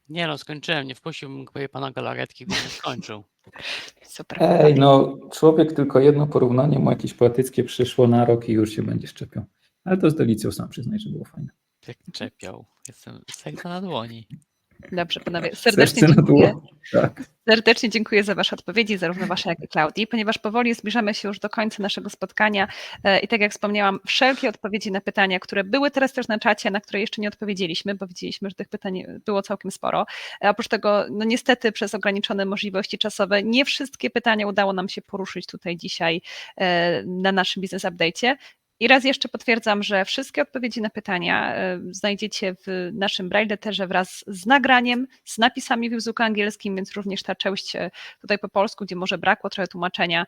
Nie no, skończyłem, nie wpuściłbym pana Galaretki, gdybym skończył. Super. Ej, no człowiek tylko jedno porównanie mu jakieś poetyckie przyszło na rok i już się będzie szczepiał. Ale to z Delicją sam przyznaj, że było fajne. Jak czepiał. Jestem serca na dłoni. Dobrze, panowie, serdecznie Serce na dziękuję. dłoń. Tak. Serdecznie dziękuję za Wasze odpowiedzi, zarówno Wasze, jak i Klaudii, ponieważ powoli zbliżamy się już do końca naszego spotkania i tak jak wspomniałam, wszelkie odpowiedzi na pytania, które były teraz też na czacie, na które jeszcze nie odpowiedzieliśmy, bo widzieliśmy, że tych pytań było całkiem sporo. Oprócz tego, no niestety przez ograniczone możliwości czasowe, nie wszystkie pytania udało nam się poruszyć tutaj dzisiaj na naszym Business Update'cie. I raz jeszcze potwierdzam, że wszystkie odpowiedzi na pytania znajdziecie w naszym Braille Letterze wraz z nagraniem, z napisami w języku angielskim, więc również ta część tutaj po polsku, gdzie może brakło trochę tłumaczenia,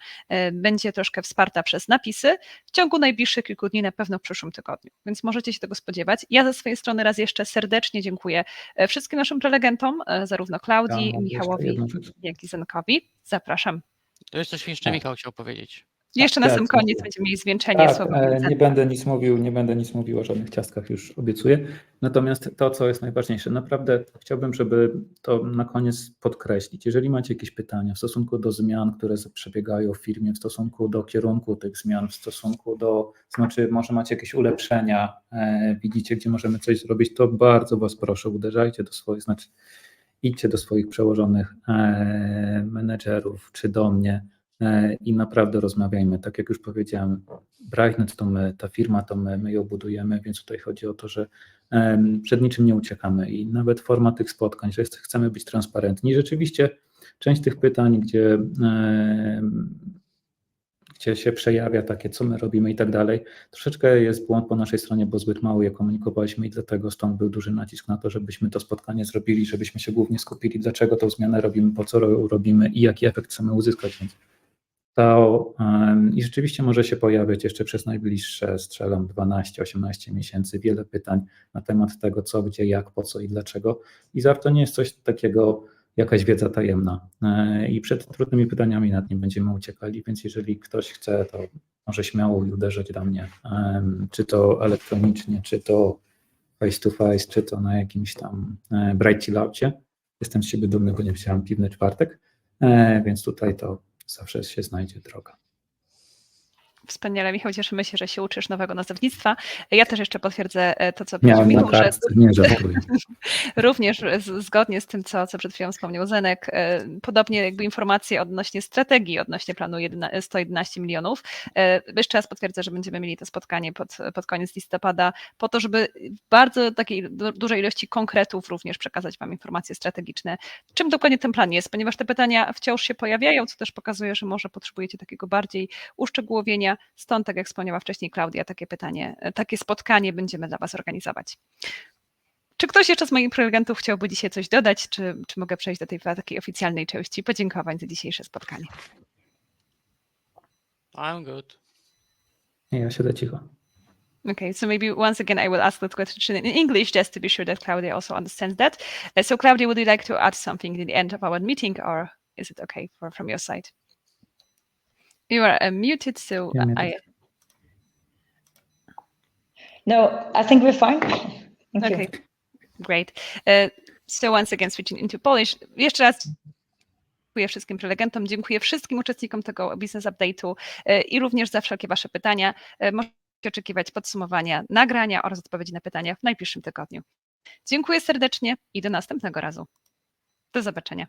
będzie troszkę wsparta przez napisy w ciągu najbliższych kilku dni, na pewno w przyszłym tygodniu, więc możecie się tego spodziewać. Ja ze swojej strony raz jeszcze serdecznie dziękuję wszystkim naszym prelegentom, zarówno Klaudii, Ja mam Michałowi, jeszcze jedną rzecz. jak i Zenkowi. Zapraszam. To jest coś jeszcze Michał chciał powiedzieć. Jeszcze na tak, sam koniec tak. będziemy mieli zwieńczenie Tak, słowa. nie będę nic mówił o żadnych ciastkach, już obiecuję. Natomiast to, co jest najważniejsze, naprawdę chciałbym, żeby to na koniec podkreślić. Jeżeli macie jakieś pytania w stosunku do zmian, które przebiegają w firmie, w stosunku do kierunku tych zmian, w stosunku do, znaczy może macie jakieś ulepszenia, widzicie, gdzie możemy coś zrobić, to bardzo Was proszę, uderzajcie do swoich, idźcie do swoich przełożonych menedżerów czy do mnie i naprawdę rozmawiajmy. Tak jak już powiedziałem, Brightnet to my, ta firma to my ją budujemy, więc tutaj chodzi o to, że przed niczym nie uciekamy i nawet forma tych spotkań, że chcemy być transparentni. Rzeczywiście część tych pytań, gdzie się przejawia takie, co my robimy i tak dalej, troszeczkę jest błąd po naszej stronie, bo zbyt mało je komunikowaliśmy i dlatego stąd był duży nacisk na to, żebyśmy to spotkanie zrobili, żebyśmy się głównie skupili, dlaczego tą zmianę robimy, po co ją robimy i jaki efekt chcemy uzyskać. Więc to i rzeczywiście może się pojawiać jeszcze przez najbliższe, strzelam, 12-18 miesięcy wiele pytań na temat tego, co, gdzie, jak, po co i dlaczego. I ZAP to nie jest coś takiego, jakaś wiedza tajemna. I przed trudnymi pytaniami nad nim będziemy uciekali, więc jeżeli ktoś chce, to może śmiało uderzyć do mnie, czy to elektronicznie, czy to face to face, czy to na jakimś tam Bright Labsie. Jestem z siebie dumny, bo nie wziąłem piwny czwartek, więc tutaj to zawsze się znajdzie droga. Wspaniale, Michał, cieszymy się, że się uczysz nowego nazewnictwa. Ja też jeszcze potwierdzę to, co powiedział Miałem na Michał, że kartce, nie żartuję. również zgodnie z tym, co przed chwilą wspomniał Zenek, podobnie jakby informacje odnośnie strategii, odnośnie planu 111 milionów. Jeszcze raz potwierdzę, że będziemy mieli to spotkanie pod koniec listopada po to, żeby w bardzo takiej dużej ilości konkretów również przekazać Wam informacje strategiczne, czym dokładnie ten plan jest, ponieważ te pytania wciąż się pojawiają, co też pokazuje, że może potrzebujecie takiego bardziej uszczegółowienia. Stąd, tak jak wspomniała wcześniej Klaudia, takie spotkanie będziemy dla Was organizować. Czy ktoś jeszcze z moich prelegentów chciałby dzisiaj coś dodać, czy mogę przejść do tej takiej oficjalnej części podziękowań za dzisiejsze spotkanie? I'm good. Nie, ja siedzę cicho. Okay, so maybe once again I will ask that question in English just to be sure that Claudia also understands that. So Claudia, would you like to add something at the end of our meeting, or is it okay from your side? You are muted, so You're muted. No, I think we're fine. Thank you. Okay, great. So once again switching into Polish. Jeszcze raz dziękuję wszystkim prelegentom, dziękuję wszystkim uczestnikom tego Business Update'u i również za wszelkie Wasze pytania. Możecie oczekiwać podsumowania, nagrania oraz odpowiedzi na pytania w najbliższym tygodniu. Dziękuję serdecznie i do następnego razu. Do zobaczenia.